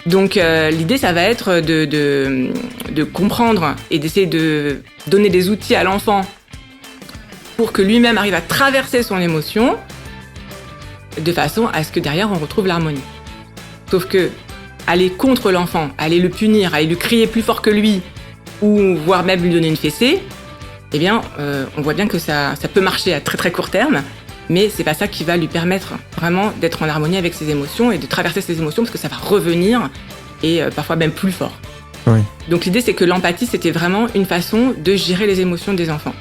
Donc l'idée, ça va être de comprendre et d'essayer de donner des outils à l'enfant pour que lui-même arrive à traverser son émotion de façon à ce que derrière, on retrouve l'harmonie. Sauf que aller contre l'enfant, aller le punir, aller lui crier plus fort que lui, ou voire même lui donner une fessée, eh bien, on voit bien que ça peut marcher à très très court terme, mais c'est pas ça qui va lui permettre vraiment d'être en harmonie avec ses émotions et de traverser ses émotions, parce que ça va revenir, et parfois même plus fort. Oui. Donc l'idée, c'est que l'empathie, c'était vraiment une façon de gérer les émotions des enfants.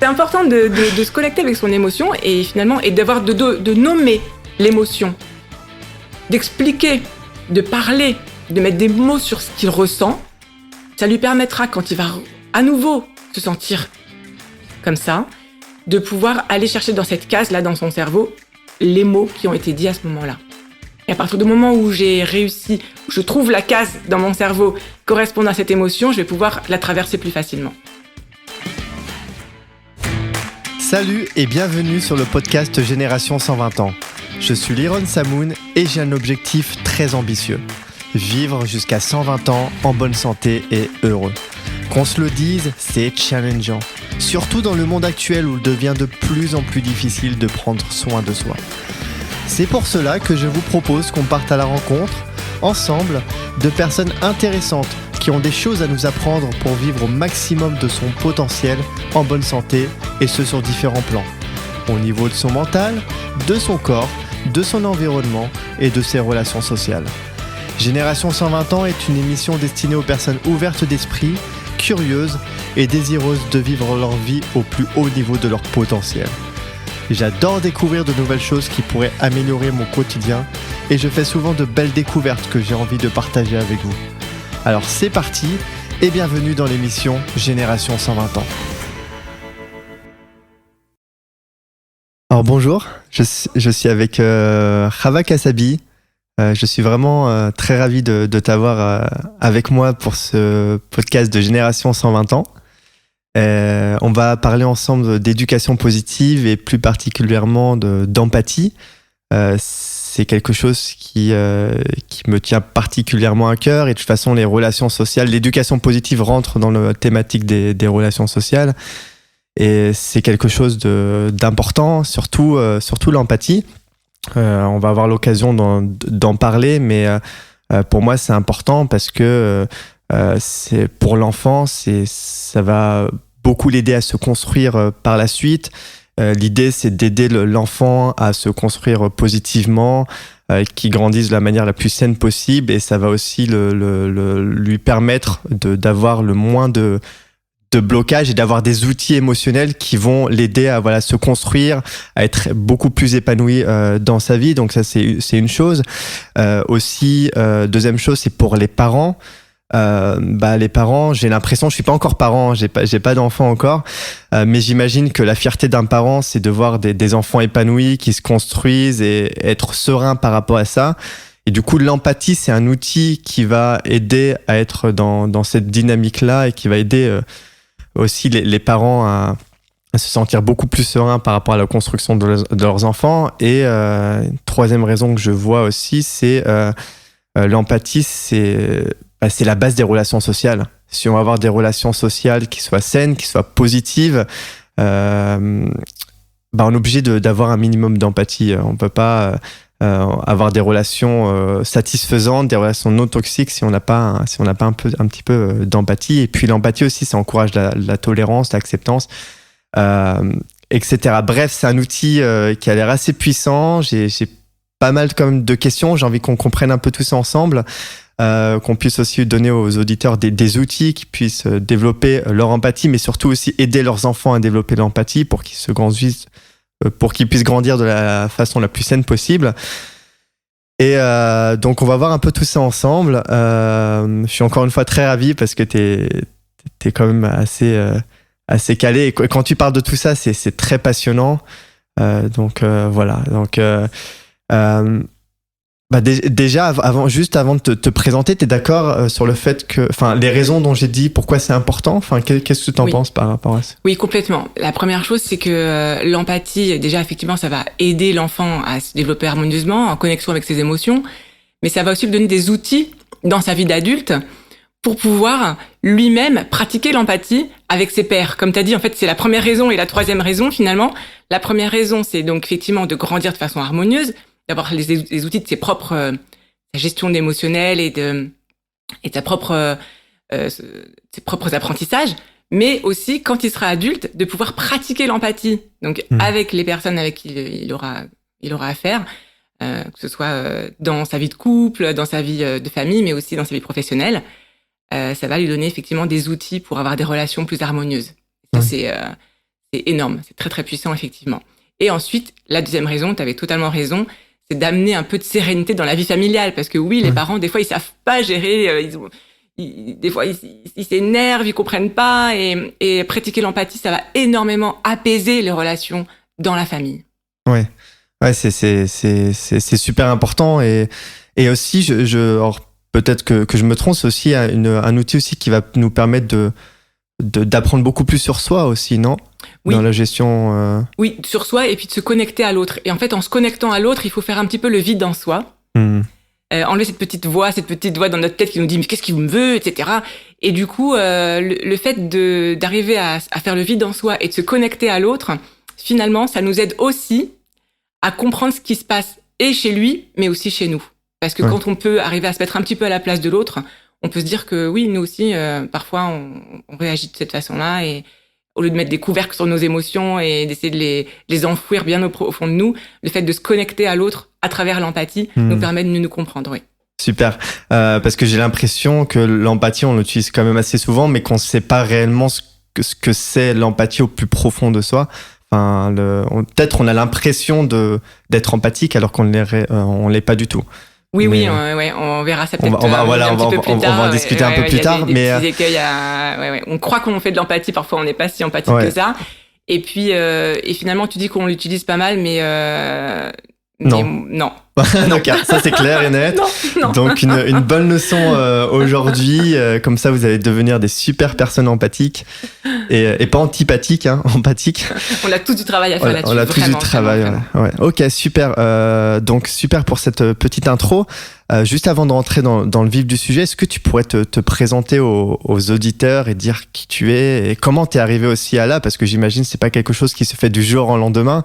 C'est important de se connecter avec son émotion et finalement de nommer l'émotion, d'expliquer, de parler, de mettre des mots sur ce qu'il ressent. Ça lui permettra, quand il va à nouveau se sentir comme ça, de pouvoir aller chercher dans cette case-là, dans son cerveau, les mots qui ont été dits à ce moment-là. Et à partir du moment où j'ai réussi, où je trouve la case dans mon cerveau correspondant à cette émotion, je vais pouvoir la traverser plus facilement. Salut et bienvenue sur le podcast Génération 120 ans. Je suis Liron Samoun et j'ai un objectif très ambitieux. Vivre jusqu'à 120 ans en bonne santé et heureux. Qu'on se le dise, c'est challengeant. Surtout dans le monde actuel où il devient de plus en plus difficile de prendre soin de soi. C'est pour cela que je vous propose qu'on parte à la rencontre, ensemble, de personnes intéressantes qui ont des choses à nous apprendre pour vivre au maximum de son potentiel en bonne santé, et ce sur différents plans. Au niveau de son mental, de son corps, de son environnement et de ses relations sociales. Génération 120 ans est une émission destinée aux personnes ouvertes d'esprit, curieuses et désireuses de vivre leur vie au plus haut niveau de leur potentiel. J'adore découvrir de nouvelles choses qui pourraient améliorer mon quotidien et je fais souvent de belles découvertes que j'ai envie de partager avec vous. Alors c'est parti et bienvenue dans l'émission Génération 120 ans. Alors bonjour, je suis avec Chava Kassabi. Je suis vraiment très ravi de t'avoir avec moi pour ce podcast de Génération 120 ans. On va parler ensemble d'éducation positive et plus particulièrement d'empathie. C'est quelque chose qui me tient particulièrement à cœur, et de toute façon les relations sociales, l'éducation positive rentre dans la thématique des relations sociales, et c'est quelque chose d'important, surtout l'empathie. On va avoir l'occasion d'en parler, mais pour moi c'est important parce que c'est pour l'enfant, ça va beaucoup l'aider à se construire par la suite. L'idée, c'est d'aider l'enfant à se construire positivement, qu'il grandisse de la manière la plus saine possible, et ça va aussi lui permettre d'avoir le moins de blocage et d'avoir des outils émotionnels qui vont l'aider à se construire, à être beaucoup plus épanoui dans sa vie. Donc ça, c'est une chose. Aussi, deuxième chose, c'est pour les parents. Les parents, j'ai l'impression, je suis pas encore parent, j'ai pas d'enfant encore, mais j'imagine que la fierté d'un parent, c'est de voir des enfants épanouis qui se construisent et être serein par rapport à ça. Et du coup, l'empathie, c'est un outil qui va aider à être dans cette dynamique-là, et qui va aider aussi les parents à se sentir beaucoup plus sereins par rapport à la construction de leurs enfants. Et troisième raison que je vois aussi, c'est l'empathie, c'est la base des relations sociales. Si on va avoir des relations sociales qui soient saines, qui soient positives, on est obligé d'avoir un minimum d'empathie. On ne peut pas avoir des relations satisfaisantes, des relations non toxiques si on n'a pas un petit peu d'empathie. Et puis l'empathie aussi, ça encourage la tolérance, l'acceptance, etc. Bref, c'est un outil qui a l'air assez puissant. J'ai pas mal quand même de questions. J'ai envie qu'on comprenne un peu tout ça ensemble. Qu'on puisse aussi donner aux auditeurs des outils qui puissent développer leur empathie, mais surtout aussi aider leurs enfants à développer l'empathie pour qu'ils puissent grandir de la façon la plus saine possible. Et donc on va voir un peu tout ça ensemble. Je suis encore une fois très ravi parce que t'es quand même assez calé, et quand tu parles de tout ça, c'est très passionnant. Voilà. Donc déjà, avant de te présenter, t'es d'accord sur le fait que, les raisons dont j'ai dit pourquoi c'est important, qu'est-ce que t'en penses par rapport à ça? Oui, complètement. La première chose, c'est que l'empathie, déjà, effectivement, ça va aider l'enfant à se développer harmonieusement, en connexion avec ses émotions. mais ça va aussi lui donner des outils dans sa vie d'adulte pour pouvoir lui-même pratiquer l'empathie avec ses pairs. Comme tu as dit, en fait, c'est la première raison et la troisième raison, finalement. La première raison, c'est donc effectivement de grandir de façon harmonieuse, d'avoir les outils de ses propres gestion d'émotionnel et de ses propres apprentissages, mais aussi, quand il sera adulte, de pouvoir pratiquer l'empathie. Donc, avec les personnes avec qui il aura affaire, que ce soit dans sa vie de couple, dans sa vie de famille, mais aussi dans sa vie professionnelle. Ça va lui donner effectivement des outils pour avoir des relations plus harmonieuses. Ça, c'est énorme, c'est très très puissant effectivement. Et ensuite, la deuxième raison, tu avais totalement raison, c'est d'amener un peu de sérénité dans la vie familiale, parce que oui, les parents des fois ils savent pas gérer, des fois ils s'énervent, ils comprennent pas, et pratiquer l'empathie, ça va énormément apaiser les relations dans la famille. Ouais, c'est super important et aussi alors, peut-être que je me trompe, c'est aussi un outil aussi qui va nous permettre d'apprendre beaucoup plus sur soi aussi, non ? Oui. Dans la gestion... Oui, sur soi et puis de se connecter à l'autre. Et en fait, en se connectant à l'autre, il faut faire un petit peu le vide en soi. Enlever cette petite voix dans notre tête qui nous dit « mais qu'est-ce qu'il me veut ?» etc. Et du coup, le fait d'arriver à faire le vide en soi et de se connecter à l'autre, finalement, ça nous aide aussi à comprendre ce qui se passe et chez lui, mais aussi chez nous. Parce que quand on peut arriver à se mettre un petit peu à la place de l'autre, on peut se dire que oui, nous aussi, parfois, on réagit de cette façon-là. Et au lieu de mettre des couvercles sur nos émotions et d'essayer de les enfouir bien au fond de nous, le fait de se connecter à l'autre à travers l'empathie nous permet de mieux nous comprendre. Oui. Super. Parce que j'ai l'impression que l'empathie, on l'utilise quand même assez souvent, mais qu'on ne sait pas réellement ce que c'est l'empathie au plus profond de soi. Enfin, peut-être on a l'impression d'être empathique alors qu'on ne l'est pas du tout. Oui, on verra ça peut-être on va en discuter un peu plus tard. Mais on croit qu'on fait de l'empathie, parfois on n'est pas si empathique que ça. Et puis, et finalement, tu dis qu'on l'utilise pas mal, mais non. Donc, ça c'est clair et net. Non. Donc une bonne leçon aujourd'hui, comme ça vous allez devenir des super personnes empathiques et pas antipathiques, empathiques. On a tous du travail à faire là-dessus. On a tous du travail. Vraiment. Ouais. Ok, super. Donc super pour cette petite intro. Juste avant de rentrer dans le vif du sujet, est-ce que tu pourrais te présenter aux auditeurs et dire qui tu es et comment t'es arrivé aussi à là, parce que j'imagine c'est pas quelque chose qui se fait du jour au lendemain.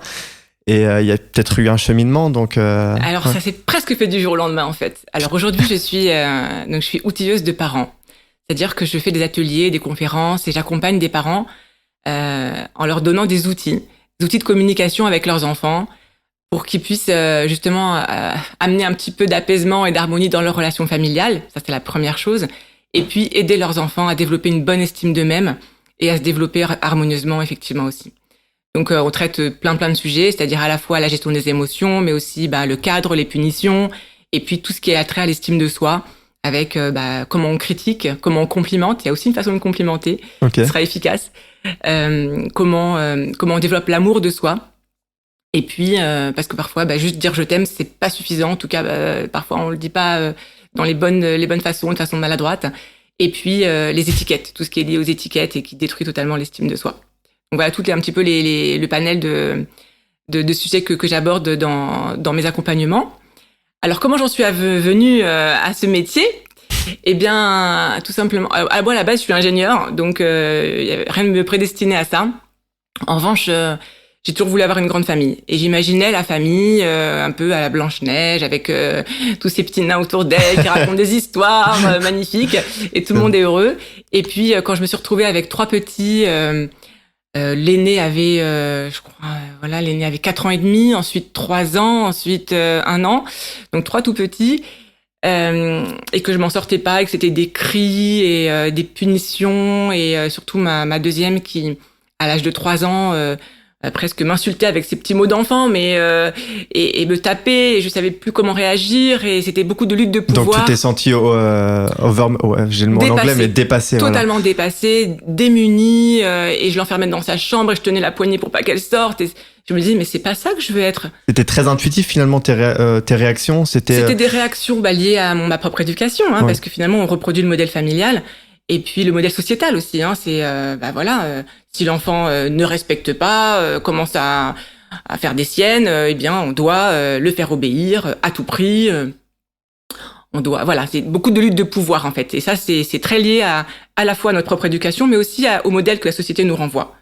Et il y a peut-être eu un cheminement, donc... Alors, ça s'est presque fait du jour au lendemain, en fait. Alors, aujourd'hui, je suis outilleuse de parents. C'est-à-dire que je fais des ateliers, des conférences, et j'accompagne des parents en leur donnant des outils de communication avec leurs enfants, pour qu'ils puissent justement amener un petit peu d'apaisement et d'harmonie dans leur relation familiale. Ça, c'est la première chose. Et puis, aider leurs enfants à développer une bonne estime d'eux-mêmes et à se développer harmonieusement, effectivement, aussi. Donc, on traite plein de sujets, c'est-à-dire à la fois la gestion des émotions, mais aussi le cadre, les punitions, et puis tout ce qui est attrait à l'estime de soi, avec comment on critique, comment on complimente. Il y a aussi une façon de complimenter qui sera efficace. Comment on développe l'amour de soi. Et puis, parce que parfois, juste dire je t'aime, c'est pas suffisant. En tout cas, parfois, on le dit pas dans les bonnes façons, de façon maladroite. Et puis, les étiquettes, tout ce qui est lié aux étiquettes et qui détruit totalement l'estime de soi. Donc voilà, un petit peu le panel de sujets que j'aborde dans mes accompagnements. Alors, comment j'en suis venue à ce métier ? Eh bien, tout simplement, moi, à la base, je suis ingénieure, donc rien ne me prédestinait à ça. En revanche, j'ai toujours voulu avoir une grande famille. Et j'imaginais la famille un peu à la Blanche-Neige, avec tous ces petits nains autour d'elle qui racontent des histoires magnifiques, et tout le monde est heureux. Et puis, quand je me suis retrouvée avec 3 petits... l'aîné avait, l'aîné avait 4 ans et demi, ensuite 3 ans, ensuite 1 an, donc 3 tout petits, et que je m'en sortais pas, et que c'était des cris et des punitions, et surtout ma deuxième qui, à l'âge de 3 ans, presque m'insultait avec ses petits mots d'enfant, mais et me tapait, et je savais plus comment réagir, et c'était beaucoup de lutte de pouvoir. Donc tu t'es sentie j'ai le mot en anglais, mais dépassée. Totalement dépassée, démunie, et je l'enfermais dans sa chambre et je tenais la poignée pour pas qu'elle sorte. Et je me disais mais c'est pas ça que je veux être. C'était très intuitif finalement tes réactions. C'était des réactions liées à ma propre éducation, parce que finalement on reproduit le modèle familial. Et puis le modèle sociétal aussi, c'est si l'enfant ne respecte pas, commence à faire des siennes, eh bien on doit le faire obéir à tout prix. Voilà, c'est beaucoup de lutte de pouvoir en fait. Et ça, c'est très lié à la fois à notre propre éducation, mais aussi au modèle que la société nous renvoie.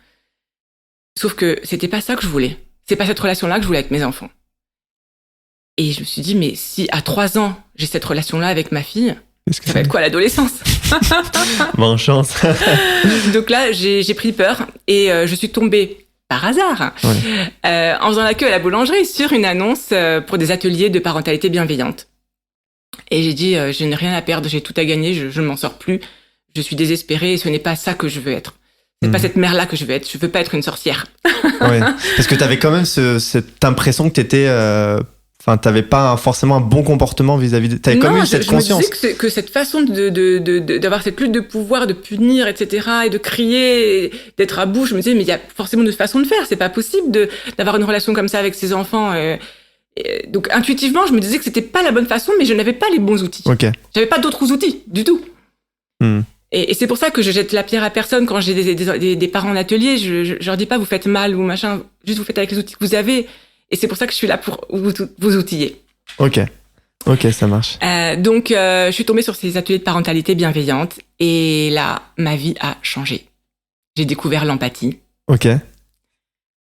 Sauf que c'était pas ça que je voulais. C'est pas cette relation-là que je voulais avec mes enfants. Et je me suis dit, mais si à 3 ans, j'ai cette relation-là avec ma fille, ça va être quoi l'adolescence? Bonne chance. Donc là, j'ai pris peur et je suis tombée par hasard, en faisant la queue à la boulangerie, sur une annonce pour des ateliers de parentalité bienveillante. Et j'ai dit, je n'ai rien à perdre, j'ai tout à gagner, je ne m'en sors plus, je suis désespérée et ce n'est pas ça que je veux être. C'est pas cette mère-là que je veux être, je veux pas être une sorcière. Ouais, parce que t'avais quand même cette impression que t'étais... t'avais pas forcément un bon comportement vis-à-vis de... T'avais quand même eu cette conscience. Je me disais que cette façon d'avoir cette lutte de pouvoir, de punir, etc., et de crier, d'être à bout, je me disais, mais il y a forcément une façon de faire, c'est pas possible d'avoir une relation comme ça avec ses enfants. Donc intuitivement, je me disais que c'était pas la bonne façon, mais je n'avais pas les bons outils. Okay. J'avais pas d'autres outils, du tout. Et c'est pour ça que je jette la pierre à personne quand j'ai des parents en atelier. Je leur dis pas, vous faites mal ou machin, juste vous faites avec les outils que vous avez. Et c'est pour ça que je suis là pour vous outiller. Ok, ça marche. Donc, je suis tombée sur ces ateliers de parentalité bienveillante. Et là, ma vie a changé. J'ai découvert l'empathie. Ok.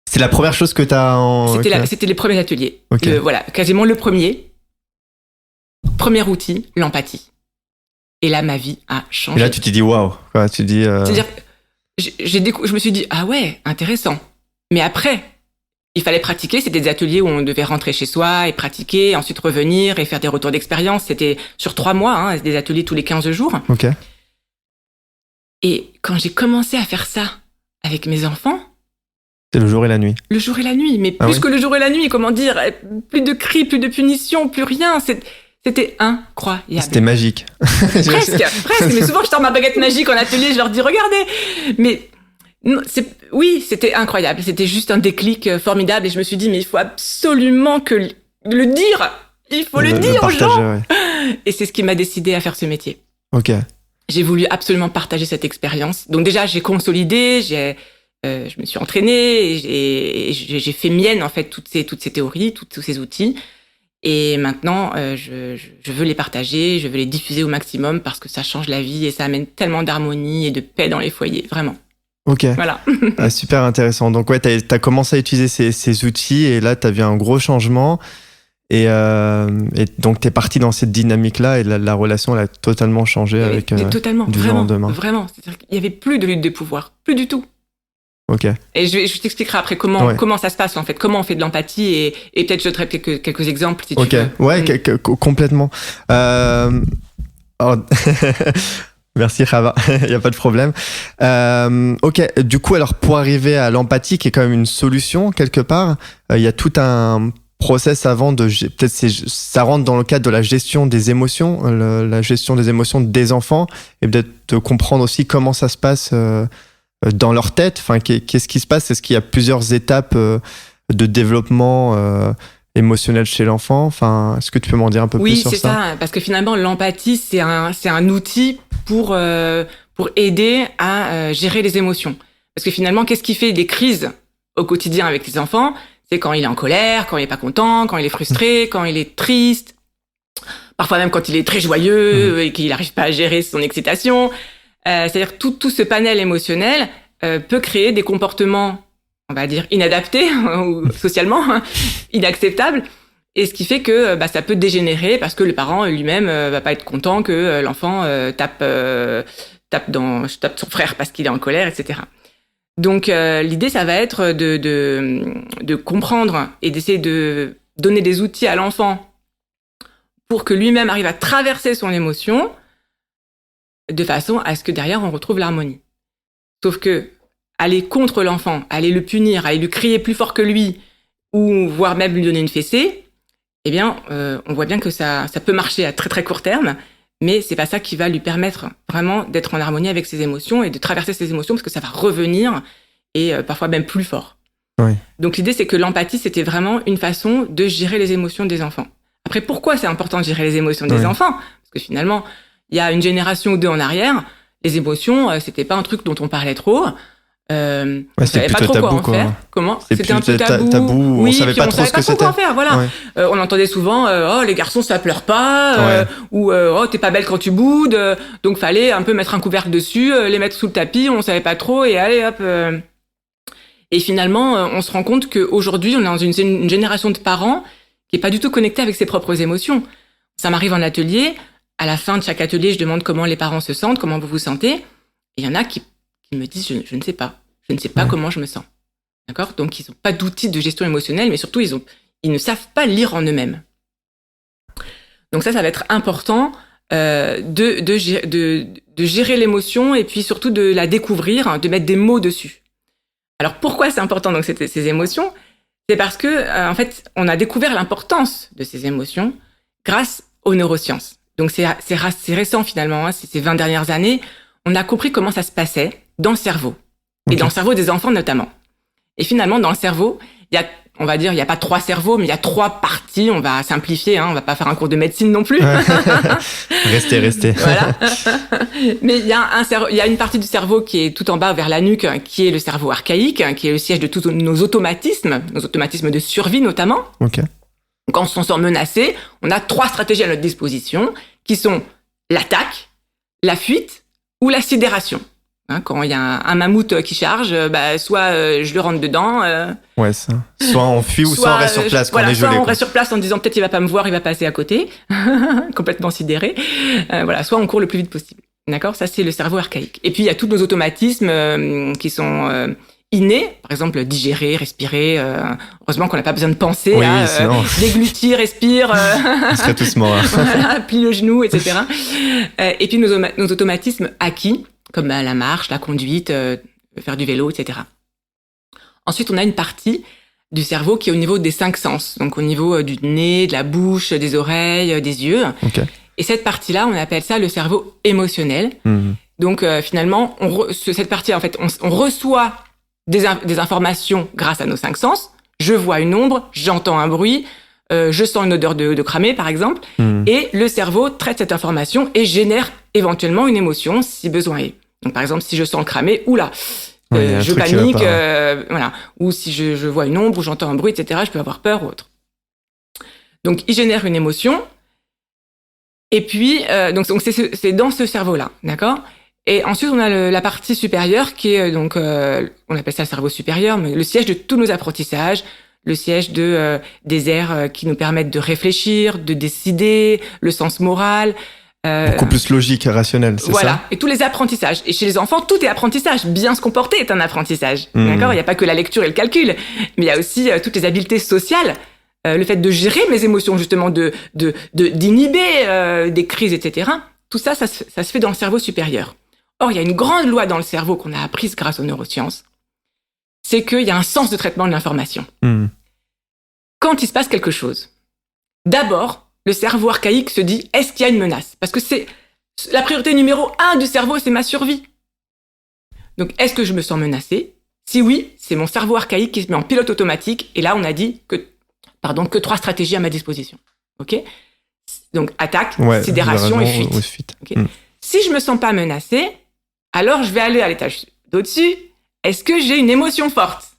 C'est la première chose que t'as en... C'était les premiers ateliers. Okay. Voilà, quasiment le premier. Premier outil, l'empathie. Et là, ma vie a changé. Et là, tu t'es dit, waouh. Tu dis... C'est-à-dire, je me suis dit, ah ouais, intéressant. Mais après... Il fallait pratiquer, c'était des ateliers où on devait rentrer chez soi et pratiquer, ensuite revenir et faire des retours d'expérience. C'était sur 3 mois, des ateliers tous les 15 jours. Ok. Et quand j'ai commencé à faire ça avec mes enfants... C'est le jour et la nuit. Le jour et la nuit, mais plus que le jour et la nuit, comment dire, plus de cris, plus de punitions, plus rien. C'était incroyable. C'était magique. Presque. Mais souvent, je sors ma baguette magique en atelier, je leur dis, regardez. Mais... Oui, c'était incroyable. C'était juste un déclic formidable et je me suis dit, mais il faut absolument le dire. Il faut le dire aux gens. Ouais. Et c'est ce qui m'a décidé à faire ce métier. Ok. J'ai voulu absolument partager cette expérience. Donc déjà, j'ai consolidé, je me suis entraînée et j'ai fait mienne en fait toutes ces théories, tous ces outils. Et maintenant, je veux les partager, je veux les diffuser au maximum parce que ça change la vie et ça amène tellement d'harmonie et de paix dans les foyers, vraiment. Ok. Voilà. Super intéressant. Donc ouais, t'as commencé à utiliser ces outils et là, t'as vu un gros changement. Et donc, t'es parti dans cette dynamique-là et la relation, elle a totalement changé avec totalement, du jour au lendemain. Vraiment. C'est-à-dire qu'il n'y avait plus de lutte de pouvoir. Plus du tout. Ok. Et je t'expliquerai après comment ça se passe, en fait. Comment on fait de l'empathie et peut-être je te donnerai quelques exemples si tu veux. Ok. Ouais, complètement. Merci Rava, il n'y a pas de problème. Ok, du coup, alors pour arriver à l'empathie, qui est quand même une solution quelque part, il y a tout un process avant peut-être ça rentre dans le cadre de la gestion des émotions, la gestion des émotions des enfants, et peut-être de comprendre aussi comment ça se passe dans leur tête. Enfin, qu'est-ce qui se passe? Est-ce qu'il y a plusieurs étapes de développement émotionnel chez l'enfant? Enfin, est-ce que tu peux m'en dire un peu plus sur ça? Oui, c'est ça, parce que finalement, l'empathie, c'est un outil pour aider à gérer les émotions. Parce que finalement, qu'est-ce qui fait des crises au quotidien avec les enfants? C'est quand il est en colère, quand il est pas content, quand il est frustré, quand il est triste, parfois même quand il est très joyeux et qu'il n'arrive pas à gérer son excitation. C'est-à-dire tout ce panel émotionnel peut créer des comportements, on va dire, inadaptés ou socialement inacceptables. Et ce qui fait que ça peut dégénérer parce que le parent lui-même va pas être content que l'enfant tape son frère parce qu'il est en colère, etc. Donc l'idée, ça va être de comprendre et d'essayer de donner des outils à l'enfant pour que lui-même arrive à traverser son émotion de façon à ce que derrière on retrouve l'harmonie. Sauf que aller contre l'enfant, aller le punir, aller lui crier plus fort que lui, ou voire même lui donner une fessée, eh bien, on voit bien que ça peut marcher à très très court terme, mais c'est pas ça qui va lui permettre vraiment d'être en harmonie avec ses émotions et de traverser ses émotions, parce que ça va revenir et parfois même plus fort. Oui. Donc l'idée, c'est que l'empathie, c'était vraiment une façon de gérer les émotions des enfants. Après, pourquoi c'est important de gérer les émotions des enfants? Parce que finalement, il y a une génération ou deux en arrière, les émotions, c'était pas un truc dont on parlait trop. On savait pas trop quoi en faire. Comment ? C'était un peu tabou. Oui, on savait pas trop ce que c'était. Quoi en faire, voilà. Ouais. On entendait souvent oh les garçons ça pleure pas, ou oh t'es pas belle quand tu boudes, donc fallait un peu mettre un couvercle dessus, les mettre sous le tapis, on savait pas trop et allez hop. Et finalement, on se rend compte qu'aujourd'hui, on est dans une génération de parents qui est pas du tout connectée avec ses propres émotions. Ça m'arrive en atelier. À la fin de chaque atelier, je demande comment les parents se sentent, comment vous vous sentez. Et il y en a qui me disent je ne sais pas. Je ne sais pas comment je me sens. D'accord ? Donc, ils n'ont pas d'outils de gestion émotionnelle, mais surtout, ils ne savent pas lire en eux-mêmes. Donc ça va être important de gérer l'émotion et puis surtout de la découvrir, de mettre des mots dessus. Alors, pourquoi c'est important donc ces émotions ? C'est parce que, en fait, on a découvert l'importance de ces émotions grâce aux neurosciences. Donc, c'est récent finalement, hein, ces 20 dernières années. On a compris comment ça se passait dans le cerveau. Et dans le cerveau des enfants notamment. Et finalement, dans le cerveau, il y a pas 3 cerveaux, mais il y a 3 parties. On va simplifier, hein, on va pas faire un cours de médecine non plus. Restez. Voilà. Mais il y a une partie du cerveau qui est tout en bas vers la nuque, qui est le cerveau archaïque, qui est le siège de tous nos automatismes de survie notamment. Okay. Quand on se sent menacé, on a 3 stratégies à notre disposition, qui sont l'attaque, la fuite ou la sidération. Hein, quand il y a un mammouth qui charge, soit je le rentre dedans. Ouais, ça. Soit on fuit ou soit on reste sur place quand on est gelé. Soit on reste sur place en disant peut-être il va pas me voir, il va passer à côté, complètement sidéré. Soit on court le plus vite possible. D'accord ? Ça, c'est le cerveau archaïque. Et puis, il y a tous nos automatismes qui sont innés. Par exemple, digérer, respirer. Heureusement qu'on n'a pas besoin de penser. Oui, déglutir, respire. On serait tous morts. Voilà, plie le genou, etc. Et puis, nos automatismes acquis, comme la marche, la conduite, faire du vélo, etc. Ensuite, on a une partie du cerveau qui est au niveau des 5 sens, donc au niveau du nez, de la bouche, des oreilles, des yeux. Okay. Et cette partie-là, on appelle ça le cerveau émotionnel. Mmh. Donc finalement, cette partie, en fait, on reçoit des informations grâce à nos 5 sens. Je vois une ombre, j'entends un bruit, je sens une odeur de cramé, par exemple. Mmh. Et le cerveau traite cette information et génère éventuellement une émotion si besoin est. Donc par exemple, si je sens le cramé, oula, je panique, voilà. Ou si je vois une ombre ou j'entends un bruit, etc., je peux avoir peur ou autre. Donc il génère une émotion. Et puis, donc c'est dans ce cerveau-là, d'accord ? Et ensuite, on a la partie supérieure qui est on appelle ça le cerveau supérieur, mais le siège de tous nos apprentissages, le siège des aires qui nous permettent de réfléchir, de décider, le sens moral. Beaucoup plus logique et rationnel, c'est ça ? Voilà, et tous les apprentissages. Et chez les enfants, tout est apprentissage. Bien se comporter est un apprentissage, d'accord ? Il n'y a pas que la lecture et le calcul, mais il y a aussi toutes les habiletés sociales. Le fait de gérer mes émotions, justement, d'inhiber des crises, etc. Tout ça, ça se fait dans le cerveau supérieur. Or, il y a une grande loi dans le cerveau qu'on a apprise grâce aux neurosciences. C'est qu'il y a un sens de traitement de l'information. Quand il se passe quelque chose, d'abord, le cerveau archaïque se dit, est-ce qu'il y a une menace ? Parce que c'est la priorité numéro 1 du cerveau, c'est ma survie. Donc, est-ce que je me sens menacée ? Si oui, c'est mon cerveau archaïque qui se met en pilote automatique. Et là, on a dit que 3 stratégies à ma disposition. Ok ? Donc, attaque, sidération et fuite. Okay. Si je me sens pas menacée, alors je vais aller à l'étage d'au-dessus. Est-ce que j'ai une émotion forte ?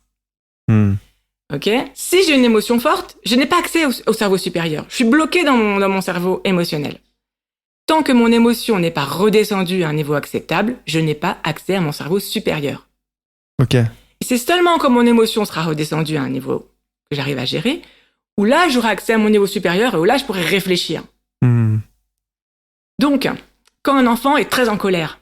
Ok ? Si j'ai une émotion forte, je n'ai pas accès au cerveau supérieur. Je suis bloqué dans mon cerveau émotionnel. Tant que mon émotion n'est pas redescendue à un niveau acceptable, je n'ai pas accès à mon cerveau supérieur. Ok. Et c'est seulement quand mon émotion sera redescendue à un niveau que j'arrive à gérer, où là, j'aurai accès à mon niveau supérieur et où là, je pourrai réfléchir. Donc, quand un enfant est très en colère,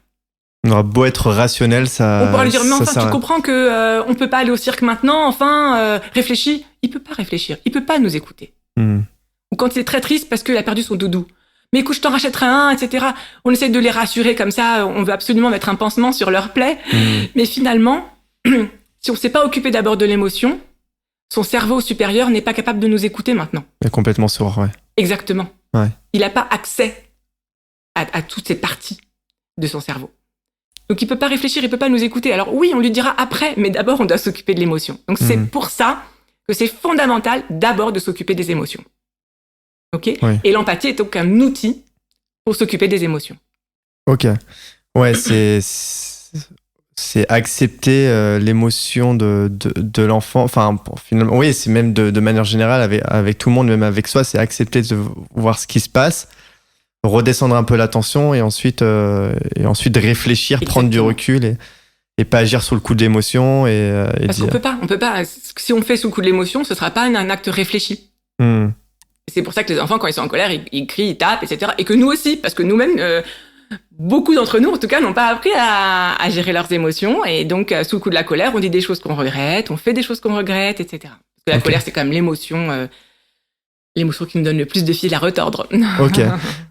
on aura beau être rationnel, ça... On pourra lui dire, mais enfin, tu comprends que on peut pas aller au cirque maintenant, enfin, réfléchis. Il peut pas réfléchir, il peut pas nous écouter. Ou quand il est très triste parce qu'il a perdu son doudou. Mais écoute, je t'en rachèterai un, etc. On essaie de les rassurer comme ça, on veut absolument mettre un pansement sur leur plaie. Mais finalement, si on s'est pas occupé d'abord de l'émotion, son cerveau supérieur n'est pas capable de nous écouter maintenant. Il est complètement sourd, ouais. Exactement. Ouais. Il n'a pas accès à toutes ces parties de son cerveau. Donc il peut pas réfléchir, il peut pas nous écouter. Alors oui, on lui dira après, mais d'abord on doit s'occuper de l'émotion. Donc c'est pour ça que c'est fondamental d'abord de s'occuper des émotions. Ok ? Oui. Et l'empathie est donc un outil pour s'occuper des émotions. Ok. Ouais, c'est accepter l'émotion de l'enfant. Enfin, finalement, oui, c'est même de manière générale avec tout le monde, même avec soi, c'est accepter de voir ce qui se passe, redescendre un peu la tension et ensuite réfléchir, prendre du recul et pas agir sous le coup de l'émotion. Parce qu'on peut pas. Si on fait sous le coup de l'émotion, ce sera pas un acte réfléchi. C'est pour ça que les enfants, quand ils sont en colère, ils crient, ils tapent, etc. Et que nous aussi, parce que nous-mêmes, beaucoup d'entre nous, en tout cas, n'ont pas appris à gérer leurs émotions. Et donc, sous le coup de la colère, on dit des choses qu'on regrette, on fait des choses qu'on regrette, etc. Parce que la colère, c'est quand même l'émotion qui nous donne le plus de fil à retordre.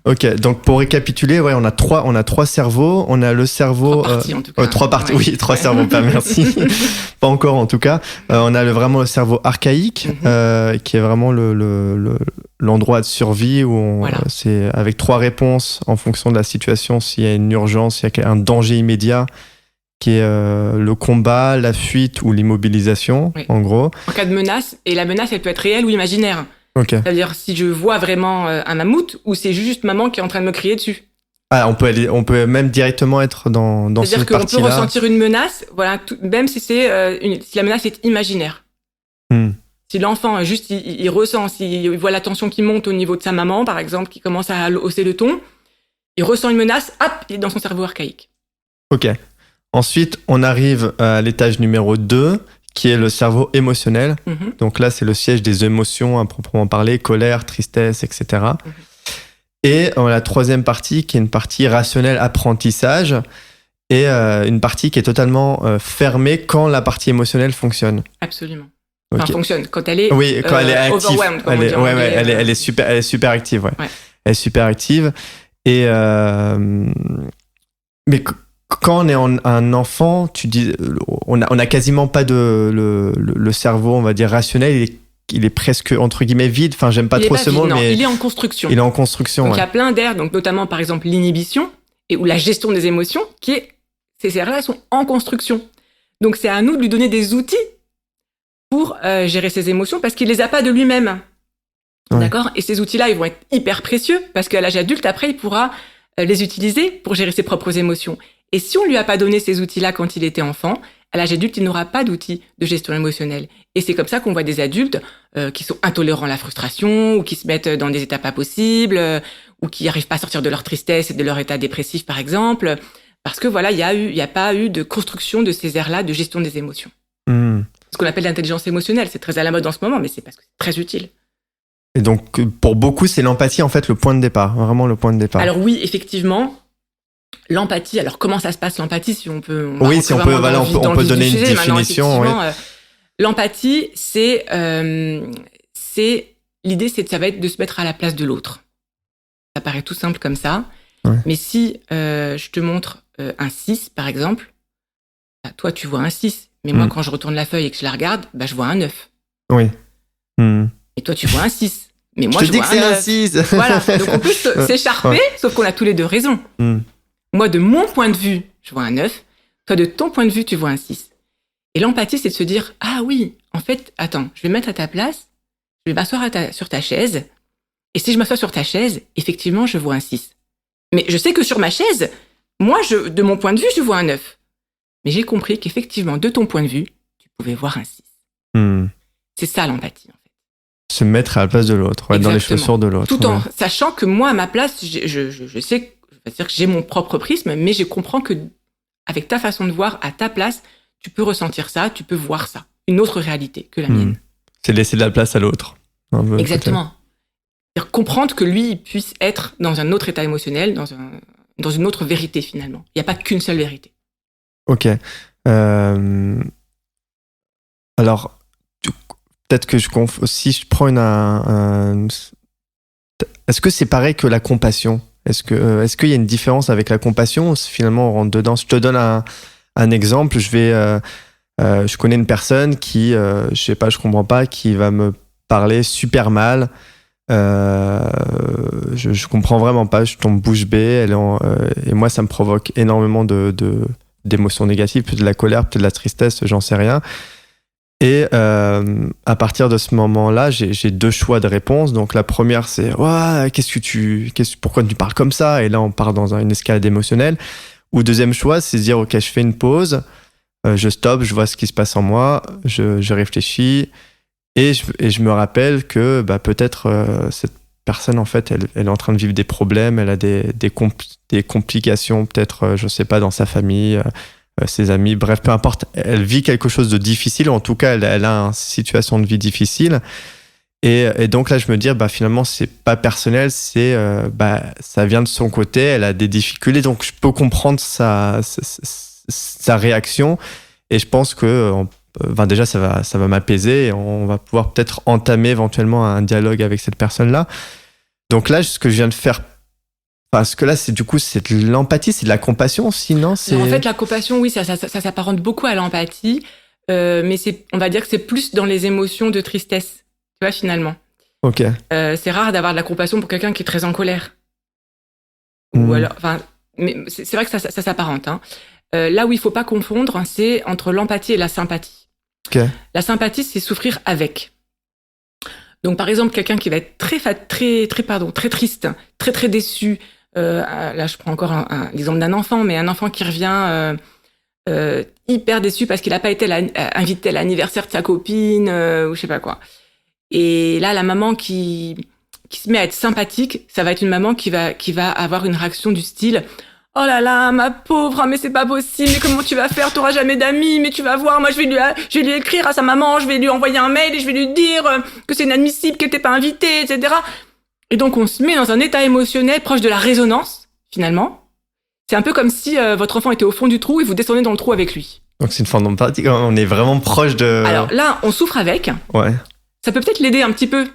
Ok. Donc, pour récapituler, ouais, on a trois cerveaux. On a le cerveau... Trois parties, en tout cas. Trois parties, oui, trois cerveaux, pas merci. Pas encore, en tout cas. On a vraiment le cerveau archaïque, qui est vraiment l'endroit de survie où c'est avec 3 réponses en fonction de la situation, s'il y a une urgence, s'il y a un danger immédiat, qui est le combat, la fuite ou l'immobilisation, en gros. En cas de menace, et la menace, elle peut être réelle ou imaginaire. C'est-à-dire si je vois vraiment un mammouth ou c'est juste maman qui est en train de me crier dessus. Ah, on peut même directement être dans cette partie-là. C'est-à-dire qu'on peut ressentir une menace, même si si la menace est imaginaire. Si l'enfant juste il ressent, s'il voit la tension qui monte au niveau de sa maman, par exemple, qui commence à hausser le ton, il ressent une menace, hop, il est dans son cerveau archaïque. Ok. Ensuite, on arrive à l'étage numéro 2, qui est le cerveau émotionnel. Donc là, c'est le siège des émotions à proprement parler, colère, tristesse, etc. Et la 3e partie, qui est une partie rationnelle, apprentissage, et une partie qui est totalement fermée quand la partie émotionnelle fonctionne. Absolument. Enfin, fonctionne quand elle est quand elle est active. Elle est super active. Ouais. Elle est super active. Et mais quand on est un enfant, tu dis, on a quasiment pas le cerveau, on va dire rationnel. Il est presque entre guillemets vide. Enfin, j'aime pas trop ce mot, mais il est en construction. Il est en construction. Donc il y a plein d'aires, donc notamment par exemple l'inhibition ou la gestion des émotions, ces aires-là sont en construction. Donc c'est à nous de lui donner des outils pour gérer ses émotions parce qu'il les a pas de lui-même. D'accord ? Et ces outils-là, ils vont être hyper précieux parce qu'à l'âge adulte, après, il pourra les utiliser pour gérer ses propres émotions. Et si on lui a pas donné ces outils-là quand il était enfant, à l'âge adulte, il n'aura pas d'outils de gestion émotionnelle. Et c'est comme ça qu'on voit des adultes qui sont intolérants à la frustration ou qui se mettent dans des états pas possibles ou qui n'arrivent pas à sortir de leur tristesse et de leur état dépressif, par exemple, parce que voilà, il y a pas eu de construction de ces aires-là de gestion des émotions. Ce qu'on appelle l'intelligence émotionnelle, c'est très à la mode en ce moment, mais c'est parce que c'est très utile. Et donc, pour beaucoup, c'est l'empathie, en fait, le point de départ, vraiment le point de départ. Alors oui, effectivement, l'empathie. Alors comment ça se passe l'empathie, si on peut on peut donner une définition. L'empathie, c'est l'idée, ça va être de se mettre à la place de l'autre. Ça paraît tout simple comme ça, mais si je te montre un 6 par exemple, toi tu vois un 6, mais moi quand je retourne la feuille et que je la regarde, je vois un 9. Oui. Et toi tu vois un 6. Mais moi je vois un 6. Voilà, donc on peut s'écharper, sauf qu'on a tous les deux raison. Moi, de mon point de vue, je vois un 9. Toi, de ton point de vue, tu vois un 6. Et l'empathie, c'est de se dire, ah oui, en fait, attends, je vais me mettre à ta place, je vais m'asseoir sur ta chaise, et si je m'assois sur ta chaise, effectivement, je vois un 6. Mais je sais que sur ma chaise, moi, de mon point de vue, je vois un 9. Mais j'ai compris qu'effectivement, de ton point de vue, tu pouvais voir un 6. C'est ça, l'empathie, en fait. Se mettre à la place de l'autre, être dans les chaussures de l'autre. Tout en sachant que moi, à ma place, je sais... C'est-à-dire que j'ai mon propre prisme, mais je comprends que avec ta façon de voir, à ta place, tu peux ressentir ça, tu peux voir ça. Une autre réalité que la mienne. C'est laisser de la place à l'autre. Exactement. C'est-à-dire comprendre que lui, il puisse être dans un autre état émotionnel, dans une autre vérité finalement. Il n'y a pas qu'une seule vérité. Ok. Alors, peut-être que si je prends est-ce que c'est pareil que la compassion ? Est-ce qu'il y a une différence avec la compassion ? Finalement, on rentre dedans. Je te donne un exemple. Je connais une personne qui, je comprends pas, qui va me parler super mal. Je comprends vraiment pas. Je tombe bouche bée. Et moi, ça me provoque énormément d'émotions négatives, peut-être de la colère, peut-être de la tristesse, j'en sais rien. Et à partir de ce moment-là, j'ai 2 choix de réponse. Donc la première, c'est pourquoi tu parles comme ça ? Et là, on part dans une escalade émotionnelle. Ou deuxième choix, c'est se dire ok, je fais une pause, je stoppe, je vois ce qui se passe en moi, je réfléchis et je me rappelle que peut-être cette personne, en fait, elle est en train de vivre des problèmes, elle a des complications, peut-être, je sais pas, dans sa famille, ses amis, bref, peu importe. Elle vit quelque chose de difficile, en tout cas, elle a une situation de vie difficile. Et donc là, je me dis, finalement, c'est pas personnel, ça vient de son côté, elle a des difficultés, donc je peux comprendre sa réaction. Et je pense que déjà, ça va m'apaiser et on va pouvoir peut-être entamer éventuellement un dialogue avec cette personne-là. Donc là, ce que je viens de faire, parce que là, c'est de l'empathie, c'est de la compassion, sinon c'est... En fait, la compassion, oui, ça s'apparente beaucoup à l'empathie, mais on va dire que c'est plus dans les émotions de tristesse, tu vois, finalement. Ok. C'est rare d'avoir de la compassion pour quelqu'un qui est très en colère. Ou alors, mais c'est vrai que ça s'apparente, hein. Là où il faut pas confondre, c'est entre l'empathie et la sympathie. Okay. La sympathie, c'est souffrir avec. Donc, par exemple, quelqu'un qui va être très triste, très déçu. Là, je prends encore l'exemple d'un enfant, mais un enfant qui revient hyper déçu parce qu'il n'a pas été invité à l'anniversaire de sa copine ou je sais pas quoi. Et là, la maman qui se met à être sympathique, ça va être une maman qui va avoir une réaction du style: oh là là, ma pauvre, mais c'est pas possible, mais comment tu vas faire, t'auras jamais d'amis, mais tu vas voir, moi je vais lui écrire à sa maman, je vais lui envoyer un mail et je vais lui dire que c'est inadmissible, qu'elle t'ait pas invitée, etc. Et donc on se met dans un état émotionnel proche de la résonance, finalement. C'est un peu comme si votre enfant était au fond du trou et vous descendez dans le trou avec lui. Donc c'est une forme d'empathie, on est vraiment proche de... Alors là, on souffre avec. Ouais. Ça peut peut-être l'aider un petit peu,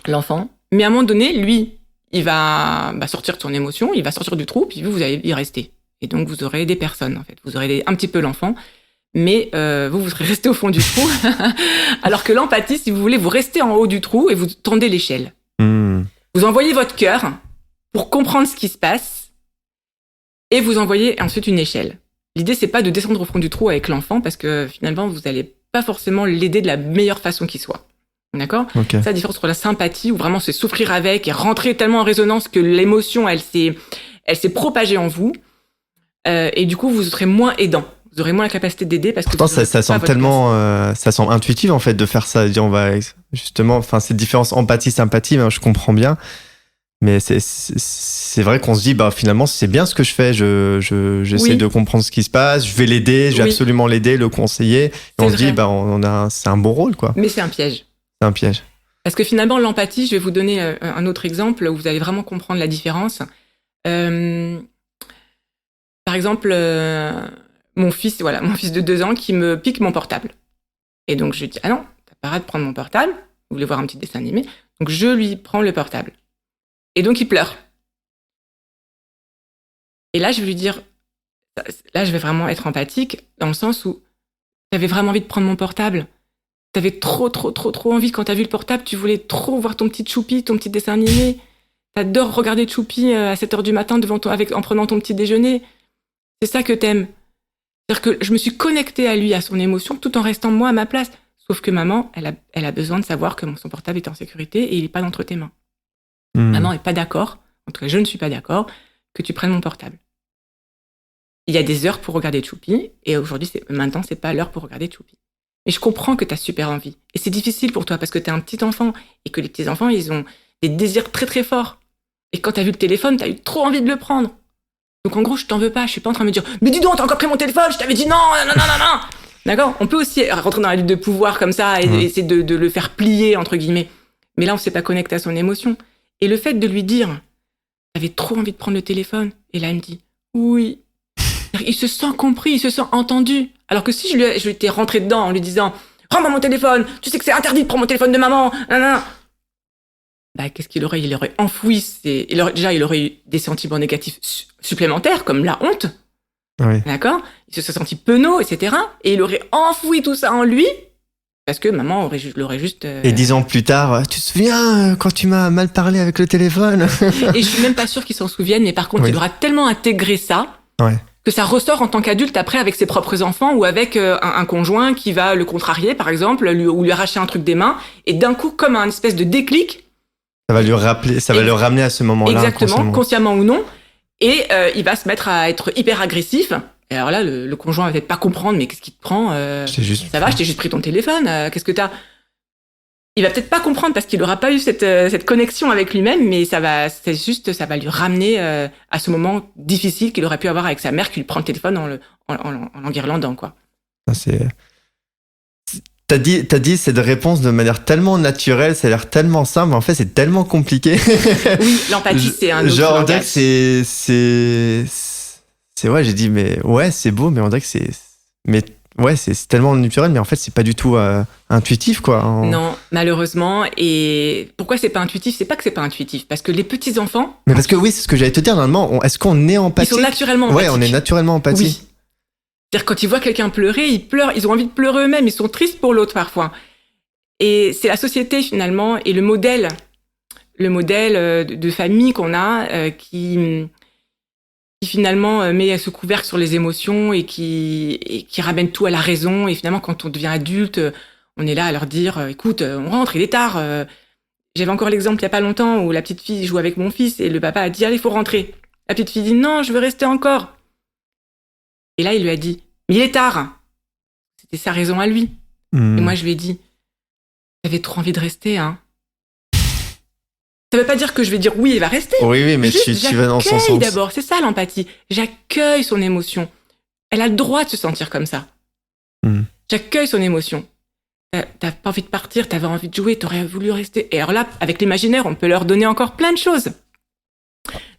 l'enfant, mais à un moment donné, lui, il va sortir de son émotion, il va sortir du trou, puis vous allez y rester. Et donc, vous aurez des personnes, en fait. Vous aurez aidé un petit peu l'enfant, mais vous serez resté au fond du trou. Alors que l'empathie, si vous voulez, vous restez en haut du trou et vous tendez l'échelle. Vous envoyez votre cœur pour comprendre ce qui se passe et vous envoyez ensuite une échelle. L'idée, c'est pas de descendre au fond du trou avec l'enfant parce que finalement, vous allez pas forcément l'aider de la meilleure façon qui soit. D'accord ? Okay. C'est la différence entre la sympathie, où vraiment c'est souffrir avec et rentrer tellement en résonance que l'émotion, elle s'est propagée en vous. Et du coup, vous serez moins aidant. Vous aurez moins la capacité d'aider parce que... Pourtant, ça semble tellement... ça semble intuitif, en fait, de faire ça. On va justement... cette différence empathie-sympathie, je comprends bien. Mais c'est vrai qu'on se dit, finalement, c'est bien ce que je fais. J'essaie de comprendre ce qui se passe. Je vais l'aider. Je vais absolument l'aider, le conseiller. Et on se dit, c'est un bon rôle, quoi. Mais c'est un piège. C'est un piège. Parce que finalement, l'empathie, je vais vous donner un autre exemple où vous allez vraiment comprendre la différence. Par exemple, mon fils de 2 ans qui me pique mon portable. Et donc, je lui dis, ah non, t'as pas le droit de prendre mon portable. Vous voulez voir un petit dessin animé. Donc, je lui prends le portable. Et donc, il pleure. Et là, je vais lui dire, là, je vais vraiment être empathique dans le sens où j'avais vraiment envie de prendre mon portable. T'avais trop envie quand t'as vu le portable, tu voulais trop voir ton petit Choupi, ton petit dessin animé. T'adores regarder Choupi à 7h du matin en prenant ton petit déjeuner. C'est ça que t'aimes. C'est-à-dire que je me suis connectée à lui, à son émotion, tout en restant moi à ma place. Sauf que maman, elle a besoin de savoir que son portable est en sécurité et il est pas entre tes mains. Maman est pas d'accord, en tout cas je ne suis pas d'accord, que tu prennes mon portable. Il y a des heures pour regarder Choupi et aujourd'hui, maintenant, c'est pas l'heure pour regarder Choupi. Mais je comprends que t'as super envie. Et c'est difficile pour toi parce que t'es un petit enfant et que les petits enfants, ils ont des désirs très très forts. Et quand t'as vu le téléphone, t'as eu trop envie de le prendre. Donc en gros, je t'en veux pas. Je suis pas en train de me dire, mais dis donc, t'as encore pris mon téléphone, je t'avais dit non. D'accord ? On peut aussi rentrer dans la lutte de pouvoir comme ça et essayer de le faire plier, entre guillemets. Mais là, on s'est pas connecté à son émotion. Et le fait de lui dire, t'avais trop envie de prendre le téléphone. Et là, il me dit, oui. Il se sent compris, il se sent entendu. Alors que si je lui étais rentré dedans en lui disant « Rends-moi mon téléphone, tu sais que c'est interdit de prendre mon téléphone de maman, nanana !» Qu'est-ce qu'il aurait ? Il aurait enfoui, il aurait eu des sentiments négatifs supplémentaires, comme la honte. Oui. D'accord ? Il se serait senti penaud, etc. Et il aurait enfoui tout ça en lui, parce que maman l'aurait juste... Et 10 ans plus tard, tu te souviens quand tu m'as mal parlé avec le téléphone ? Et je suis même pas sûre qu'il s'en souvienne, mais par contre, il aura tellement intégré ça... que ça ressort en tant qu'adulte après avec ses propres enfants ou avec un conjoint qui va le contrarier, par exemple, ou lui arracher un truc des mains. Et d'un coup, comme un espèce de déclic... Ça va lui rappeler, ça va le ramener à ce moment-là. Exactement, consciemment ou non. Et il va se mettre à être hyper agressif. Et alors là, le conjoint va peut-être pas comprendre, mais qu'est-ce qui te prend Ça va, je t'ai juste pris ton téléphone, qu'est-ce que t'as? Il va peut-être pas comprendre parce qu'il aura pas eu cette connexion avec lui-même, mais ça va lui ramener à ce moment difficile qu'il aurait pu avoir avec sa mère qui lui prend le téléphone en l'enguirlandant, quoi. T'as dit cette réponse de manière tellement naturelle, ça a l'air tellement simple, mais en fait c'est tellement compliqué. Oui, l'empathie c'est un autre genre on dirait langage. que c'est ouais, j'ai dit mais ouais c'est beau, mais on dirait que c'est tellement naturel, mais en fait c'est pas du tout intuitif quoi. Non, malheureusement. Et pourquoi c'est pas intuitif? C'est pas que c'est pas intuitif, parce que les petits enfants. Mais parce que oui, c'est ce que j'allais te dire normalement. Est-ce qu'on est empathique? Ils sont naturellement empathiques. Ouais, on est naturellement empathique. Oui. C'est-à-dire quand ils voient quelqu'un pleurer, ils pleurent, ils ont envie de pleurer eux-mêmes, ils sont tristes pour l'autre parfois. Et c'est la société finalement et le modèle de famille qu'on a qui finalement met ce couvercle sur les émotions et qui ramène tout à la raison. Et finalement, quand on devient adulte, on est là à leur dire écoute, on rentre, il est tard. J'avais encore l'exemple il y a pas longtemps où la petite fille joue avec mon fils et le papa a dit allez, il faut rentrer. La petite fille dit non, je veux rester encore. Et là, il lui a dit mais il est tard. C'était sa raison à lui. Et moi, je lui ai dit j'avais trop envie de rester, hein. Ça veut pas dire que je vais dire oui, il va rester. Oui, mais tu vas dans son sens. D'abord, c'est ça l'empathie. J'accueille son émotion. Elle a le droit de se sentir comme ça. J'accueille son émotion. T'as pas envie de partir, t'avais envie de jouer, t'aurais voulu rester. Et alors là, avec l'imaginaire, on peut leur donner encore plein de choses.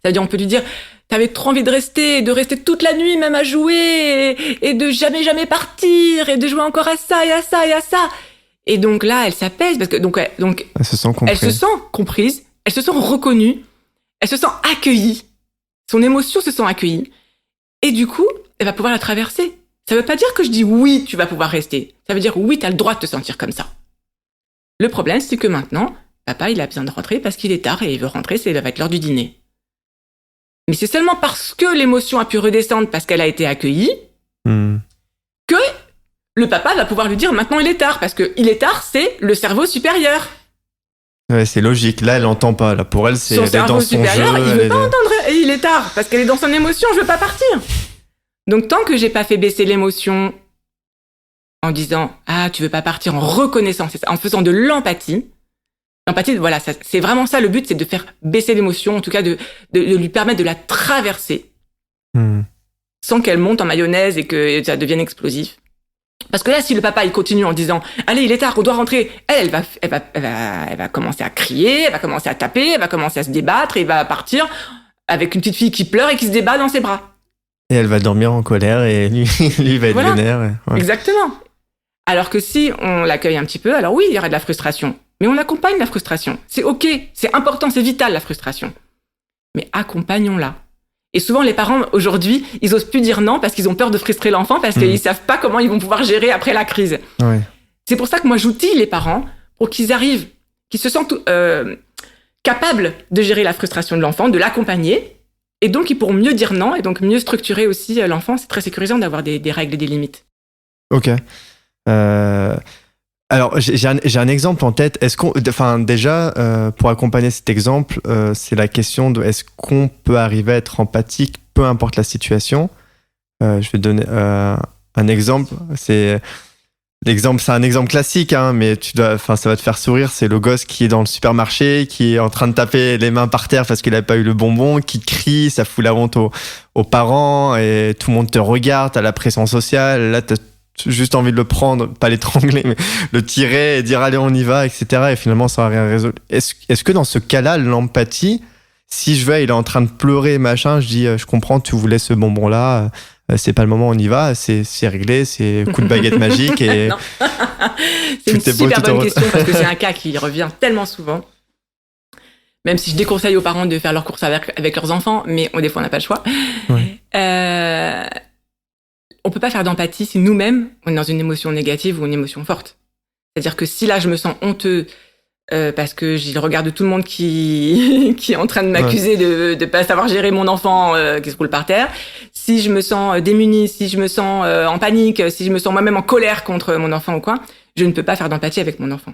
C'est-à-dire, on peut lui dire, t'avais trop envie de rester toute la nuit même à jouer, et de jamais partir, et de jouer encore à ça, et à ça, et à ça. Et donc là, elle s'apaise, parce que donc elle se sent comprise. Elle se sent comprise, elle se sent reconnue, elle se sent accueillie. Son émotion se sent accueillie. Et du coup, elle va pouvoir la traverser. Ça veut pas dire que je dis oui, tu vas pouvoir rester. Ça veut dire oui, t'as le droit de te sentir comme ça. Le problème, c'est que maintenant, papa, il a besoin de rentrer parce qu'il est tard et il veut rentrer, ça va être l'heure du dîner. Mais c'est seulement parce que l'émotion a pu redescendre parce qu'elle a été accueillie que le papa va pouvoir lui dire maintenant il est tard, parce que il est tard, c'est le cerveau supérieur. Ouais, c'est logique. Là, elle n'entend pas. Là, pour elle, c'est son elle est dans cerveau son supérieur, jeu. il veut pas entendre. Et il est tard parce qu'elle est dans son émotion. Je veux pas partir. Donc tant que j'ai pas fait baisser l'émotion en disant ah tu veux pas partir, en reconnaissant, c'est ça, en faisant de l'empathie. L'empathie, voilà, c'est vraiment ça le but, c'est de faire baisser l'émotion, en tout cas de lui permettre de la traverser sans qu'elle monte en mayonnaise et que ça devienne explosif. Parce que là, si le papa il continue en disant allez, il est tard, on doit rentrer, elle va commencer à crier, elle va commencer à taper, elle va commencer à se débattre, et elle va partir avec une petite fille qui pleure et qui se débat dans ses bras. Et elle va dormir en colère et lui va être vénère. Ouais. Exactement. Alors que si on l'accueille un petit peu, alors oui, il y aura de la frustration, mais on accompagne la frustration. C'est ok, c'est important, c'est vital la frustration. Mais accompagnons-la. Et souvent, les parents, aujourd'hui, ils osent plus dire non parce qu'ils ont peur de frustrer l'enfant parce qu'ils savent pas comment ils vont pouvoir gérer après la crise. Ouais. C'est pour ça que moi, j'outille les parents pour qu'ils arrivent, qu'ils se sentent capables de gérer la frustration de l'enfant, de l'accompagner. Et donc, ils pourront mieux dire non et donc mieux structurer aussi l'enfant. C'est très sécurisant d'avoir des règles et des limites. Ok. Alors, j'ai un exemple en tête. Déjà, pour accompagner cet exemple, c'est la question de est-ce qu'on peut arriver à être empathique, peu importe la situation. Je vais donner un exemple. C'est un exemple classique, hein, mais ça va te faire sourire. C'est le gosse qui est dans le supermarché, qui est en train de taper les mains par terre parce qu'il n'a pas eu le bonbon, qui crie, ça fout la honte aux parents et tout le monde te regarde, t'as la pression sociale. Là, t'as juste envie de le prendre, pas l'étrangler, mais le tirer et dire allez on y va, etc. Et finalement ça n'a rien résolu. Est-ce que dans ce cas-là, l'empathie, si je vais, il est en train de pleurer, machin, je dis je comprends, tu voulais ce bonbon-là, c'est pas le moment, on y va, c'est réglé, c'est coup de baguette magique et c'est une super bonne question parce que c'est un cas qui revient tellement souvent. Même si je déconseille aux parents de faire leurs courses avec leurs enfants, mais des fois on n'a pas le choix. Ouais. On peut pas faire d'empathie si nous-mêmes, on est dans une émotion négative ou une émotion forte. C'est-à-dire que si là, je me sens honteux parce que j'ai le regard de tout le monde qui est en train de m'accuser de pas savoir gérer mon enfant qui se roule par terre, si je me sens démunie, si je me sens en panique, si je me sens moi-même en colère contre mon enfant ou quoi, je ne peux pas faire d'empathie avec mon enfant.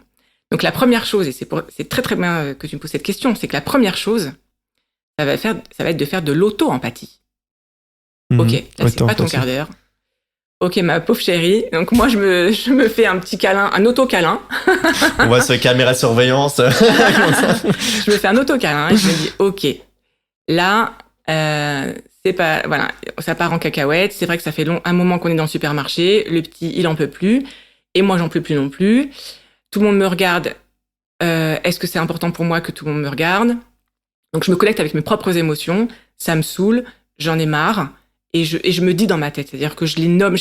Donc la première chose, et c'est très très bien que tu me poses cette question, c'est que la première chose, ça va être de faire de l'auto-empathie. Ok, là, c'est pas ton quart d'heure. Ok, ma pauvre chérie. Donc, moi, je me fais un petit câlin, un auto-câlin. On voit ce caméra surveillance. Je me fais un auto-câlin et je me dis, ok, là, c'est pas, voilà, ça part en cacahuète. C'est vrai que ça fait un moment qu'on est dans le supermarché. Le petit, il en peut plus. Et moi, j'en peux plus non plus. Tout le monde me regarde. Est-ce que c'est important pour moi que tout le monde me regarde? Donc, je me connecte avec mes propres émotions. Ça me saoule. J'en ai marre. Et je me dis dans ma tête, c'est-à-dire que je les nomme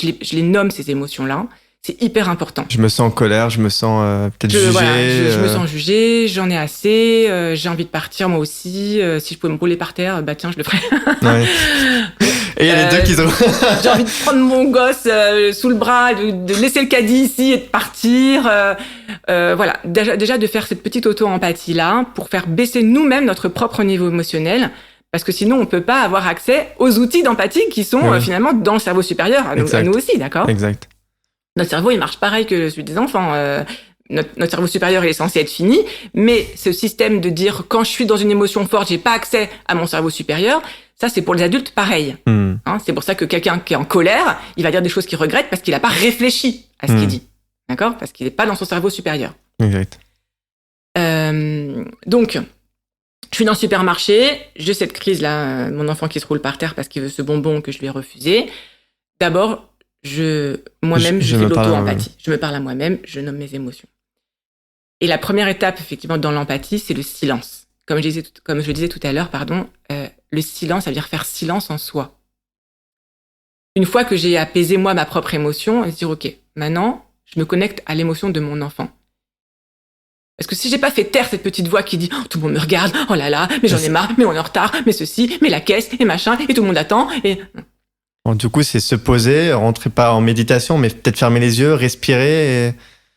ces émotions-là. C'est hyper important. Je me sens en colère, je me sens peut-être jugée. Voilà, je me sens jugée, j'en ai assez, j'ai envie de partir moi aussi. Si je pouvais me rouler par terre, bah tiens, je le ferais. Ouais. Et il y a les deux qui sont... J'ai envie de prendre mon gosse sous le bras, de laisser le caddie ici et de partir. Voilà, déjà de faire cette petite auto-empathie-là pour faire baisser nous-mêmes notre propre niveau émotionnel. Parce que sinon, on peut pas avoir accès aux outils d'empathie qui sont finalement dans le cerveau supérieur, à nous aussi, d'accord? Exact. Notre cerveau, il marche pareil que celui des enfants. Notre cerveau supérieur, il est censé être fini, mais ce système de dire quand je suis dans une émotion forte, j'ai pas accès à mon cerveau supérieur, ça c'est pour les adultes pareil. Hein, c'est pour ça que quelqu'un qui est en colère, il va dire des choses qu'il regrette parce qu'il a pas réfléchi à ce qu'il dit, d'accord? Parce qu'il est pas dans son cerveau supérieur. Exact. Donc, je suis dans le supermarché, j'ai cette crise là, mon enfant qui se roule par terre parce qu'il veut ce bonbon que je lui ai refusé. D'abord, moi-même, je fais l'auto-empathie. Je me parle à moi-même, je nomme mes émotions. Et la première étape, effectivement, dans l'empathie, c'est le silence. Comme je le disais tout à l'heure, le silence, ça veut dire faire silence en soi. Une fois que j'ai apaisé, moi, ma propre émotion, et se dire, OK, maintenant, je me connecte à l'émotion de mon enfant. Parce que si j'ai pas fait taire cette petite voix qui dit, oh, tout le monde me regarde, oh là là, mais j'en ai marre, mais on est en retard, mais ceci, mais la caisse, et machin, et tout le monde attend, et... Bon, du coup, c'est se poser, rentrer pas en méditation, mais peut-être fermer les yeux, respirer. Et...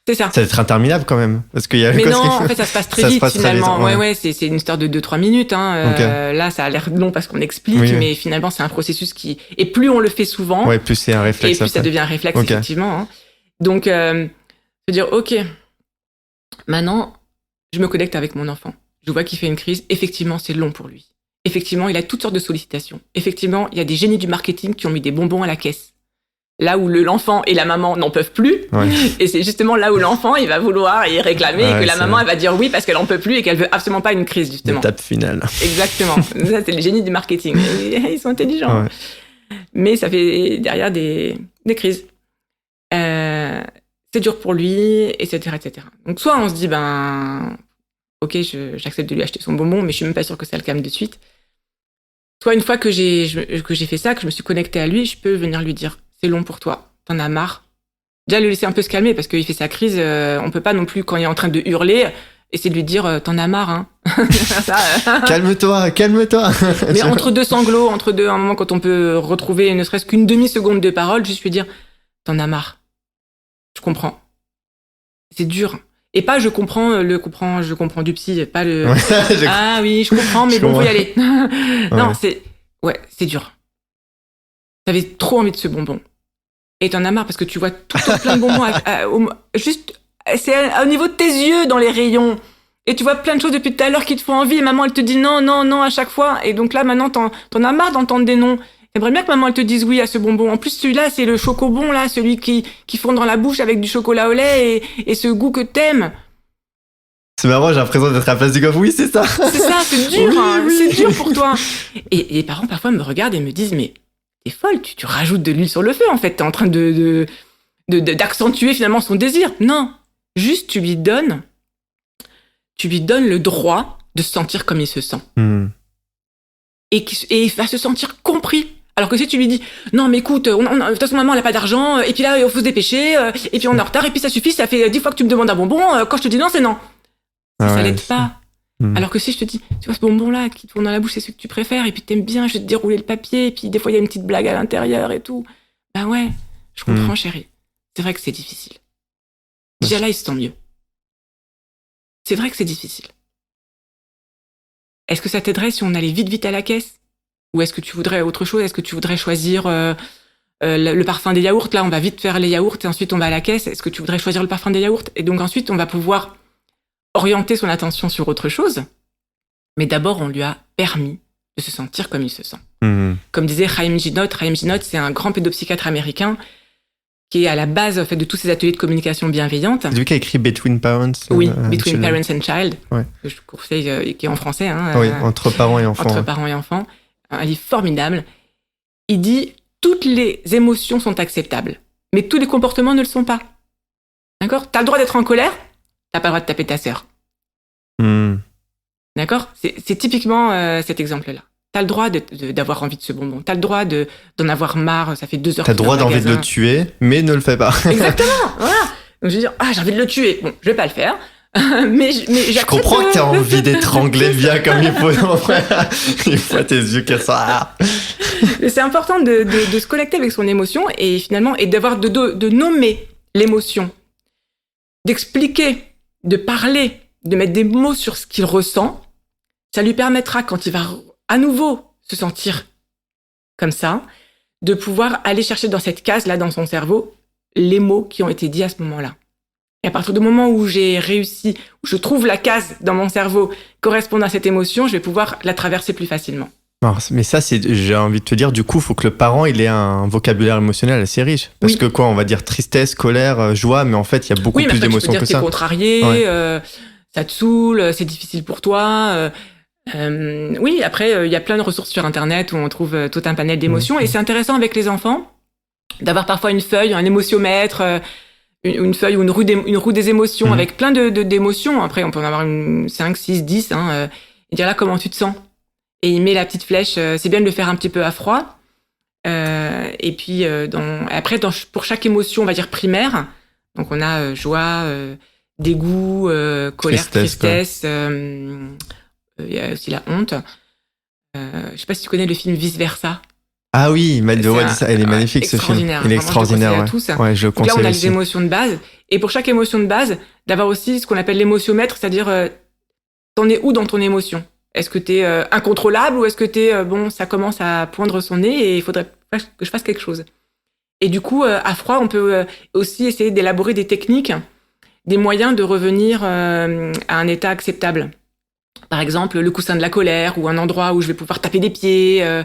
C'est ça. Ça va être interminable quand même. Parce qu'il y a mais non, en fait, ça se passe très vite finalement. Très vite, ouais, c'est une histoire de 2-3 minutes. Hein. Okay. Là, ça a l'air long parce qu'on explique, mais finalement, c'est un processus qui... Et plus on le fait souvent... Ouais, plus c'est un réflexe. Et plus ça devient un réflexe, effectivement. Hein. Donc, se dire, OK, maintenant, je me connecte avec mon enfant. Je vois qu'il fait une crise. Effectivement, c'est long pour lui. Effectivement, il a toutes sortes de sollicitations. Effectivement, il y a des génies du marketing qui ont mis des bonbons à la caisse. Là où l'enfant et la maman n'en peuvent plus. Ouais. Et c'est justement là où l'enfant, il va vouloir y réclamer et que la maman, elle va dire oui parce qu'elle n'en peut plus et qu'elle veut absolument pas une crise, justement. L'étape finale. Exactement. Ça, c'est les génies du marketing. Ils sont intelligents. Ouais. Mais ça fait derrière des crises. C'est dur pour lui, etc., etc. Donc, soit on se dit, OK, j'accepte de lui acheter son bonbon, mais je suis même pas sûre que ça le calme de suite. Soit une fois que j'ai fait ça, que je me suis connectée à lui, je peux venir lui dire, c'est long pour toi, t'en as marre. Déjà, le laisser un peu se calmer, parce qu'il fait sa crise, on peut pas non plus, quand il est en train de hurler, essayer de lui dire, t'en as marre, hein. Calme-toi. Mais entre deux sanglots, un moment quand on peut retrouver ne serait-ce qu'une demi-seconde de parole, juste lui dire, t'en as marre. Je comprends. C'est dur. Et pas je comprends du psy, pas le ah oui, je comprends, mais bon, faut y aller. Non, c'est dur. T'avais trop envie de ce bonbon. Et t'en as marre parce que tu vois tout plein de bonbons juste c'est au niveau de tes yeux dans les rayons. Et tu vois plein de choses depuis tout à l'heure qui te font envie et maman elle te dit non à chaque fois. Et donc là maintenant t'en as marre d'entendre des noms. T'aimerais bien que maman elle te dise oui à ce bonbon. En plus celui-là c'est le chocobon là, celui qui fond dans la bouche avec du chocolat au lait et ce goût que t'aimes. C'est marrant, j'ai l'impression d'être à la place du gosse. Oui, c'est ça. C'est ça, c'est dur, c'est dur pour toi. Et les parents parfois me regardent et me disent mais t'es folle, tu rajoutes de l'huile sur le feu en fait. T'es en train d'accentuer finalement son désir. Non, juste tu lui donnes le droit de se sentir comme il se sent. Et il va se sentir compris. Alors que si tu lui dis non mais écoute, de toute façon maman elle a pas d'argent et puis là il faut se dépêcher et puis on est en retard et puis ça suffit, ça fait 10 fois que tu me demandes un bonbon, quand je te dis non c'est non. Ça l'aide pas. Alors que si je te dis tu vois ce bonbon là qui te tourne dans la bouche c'est ce que tu préfères et puis t'aimes bien, je vais te dérouler le papier et puis des fois il y a une petite blague à l'intérieur et tout. Bah ouais, je comprends chérie. C'est vrai que c'est difficile. Déjà là il se sent mieux. C'est vrai que c'est difficile. Est-ce que ça t'aiderait si on allait vite à la caisse? Ou est-ce que tu voudrais autre chose? Est-ce que tu voudrais choisir le parfum des yaourts? Là, on va vite faire les yaourts et ensuite on va à la caisse. Est-ce que tu voudrais choisir le parfum des yaourts? Et donc ensuite, on va pouvoir orienter son attention sur autre chose. Mais d'abord, on lui a permis de se sentir comme il se sent. Mhm. Comme disait Chaim Ginott, c'est un grand pédopsychiatre américain qui est à la base en fait, de tous ces ateliers de communication bienveillante. C'est lui qui a écrit Between Parents. Oui, Between Parents and Child, ouais. que je conseille, qui est en français. Oui, entre parents et enfants. Entre parents et enfants. Un livre formidable. Il dit « Toutes les émotions sont acceptables, mais tous les comportements ne le sont pas. » D'accord ? T'as le droit d'être en colère, t'as pas le droit de taper ta sœur. D'accord ? C'est typiquement cet exemple-là. T'as le droit d'avoir envie de ce bonbon. T'as le droit d'en avoir marre. Ça fait 2 heures. T'as le droit d'envie de le tuer, mais ne le fais pas. Exactement. Voilà. Donc je vais dire, j'ai envie de le tuer. Bon, je vais pas le faire. mais je comprends que t'as envie d'étrangler bien comme il faut. Il faut tes yeux qui sortent. C'est important de se connecter avec son émotion et finalement de nommer l'émotion, d'expliquer, de parler, de mettre des mots sur ce qu'il ressent. Ça lui permettra, quand il va à nouveau se sentir comme ça, de pouvoir aller chercher dans cette case-là, dans son cerveau, les mots qui ont été dits à ce moment-là. Et à partir du moment où j'ai réussi, où je trouve la case dans mon cerveau correspondant à cette émotion, je vais pouvoir la traverser plus facilement. Alors, mais ça, j'ai envie de te dire, du coup, il faut que le parent il ait un vocabulaire émotionnel assez riche. Parce que quoi, on va dire tristesse, colère, joie, mais en fait, il y a beaucoup plus d'émotions que ça. T'es contrarié, ça te saoule, c'est difficile pour toi. Oui, après, il y a plein de ressources sur Internet où on trouve tout un panel d'émotions. Et c'est intéressant avec les enfants d'avoir parfois une feuille, un émotiomètre, une feuille ou une roue des émotions avec plein d'émotions. Après, on peut en avoir 5, 6, 10. Et dire là, comment tu te sens ? Et il met la petite flèche. C'est bien de le faire un petit peu à froid. Et puis, pour chaque émotion, on va dire primaire, donc on a joie, dégoût, colère, tristesse. Il y a aussi la honte. Je sais pas si tu connais le film Vice Versa. Ah oui, elle est magnifique ce film. Il est extraordinaire. Ouais, je le conseille. Donc là, on a aussi les émotions de base. Et pour chaque émotion de base, d'avoir aussi ce qu'on appelle l'émotiomètre, c'est-à-dire t'en es où dans ton émotion ? Est-ce que t'es incontrôlable ou est-ce que t'es ça commence à poindre son nez et il faudrait que je fasse quelque chose. Et du coup, à froid, on peut aussi essayer d'élaborer des techniques, des moyens de revenir à un état acceptable. Par exemple, le coussin de la colère ou un endroit où je vais pouvoir taper des pieds.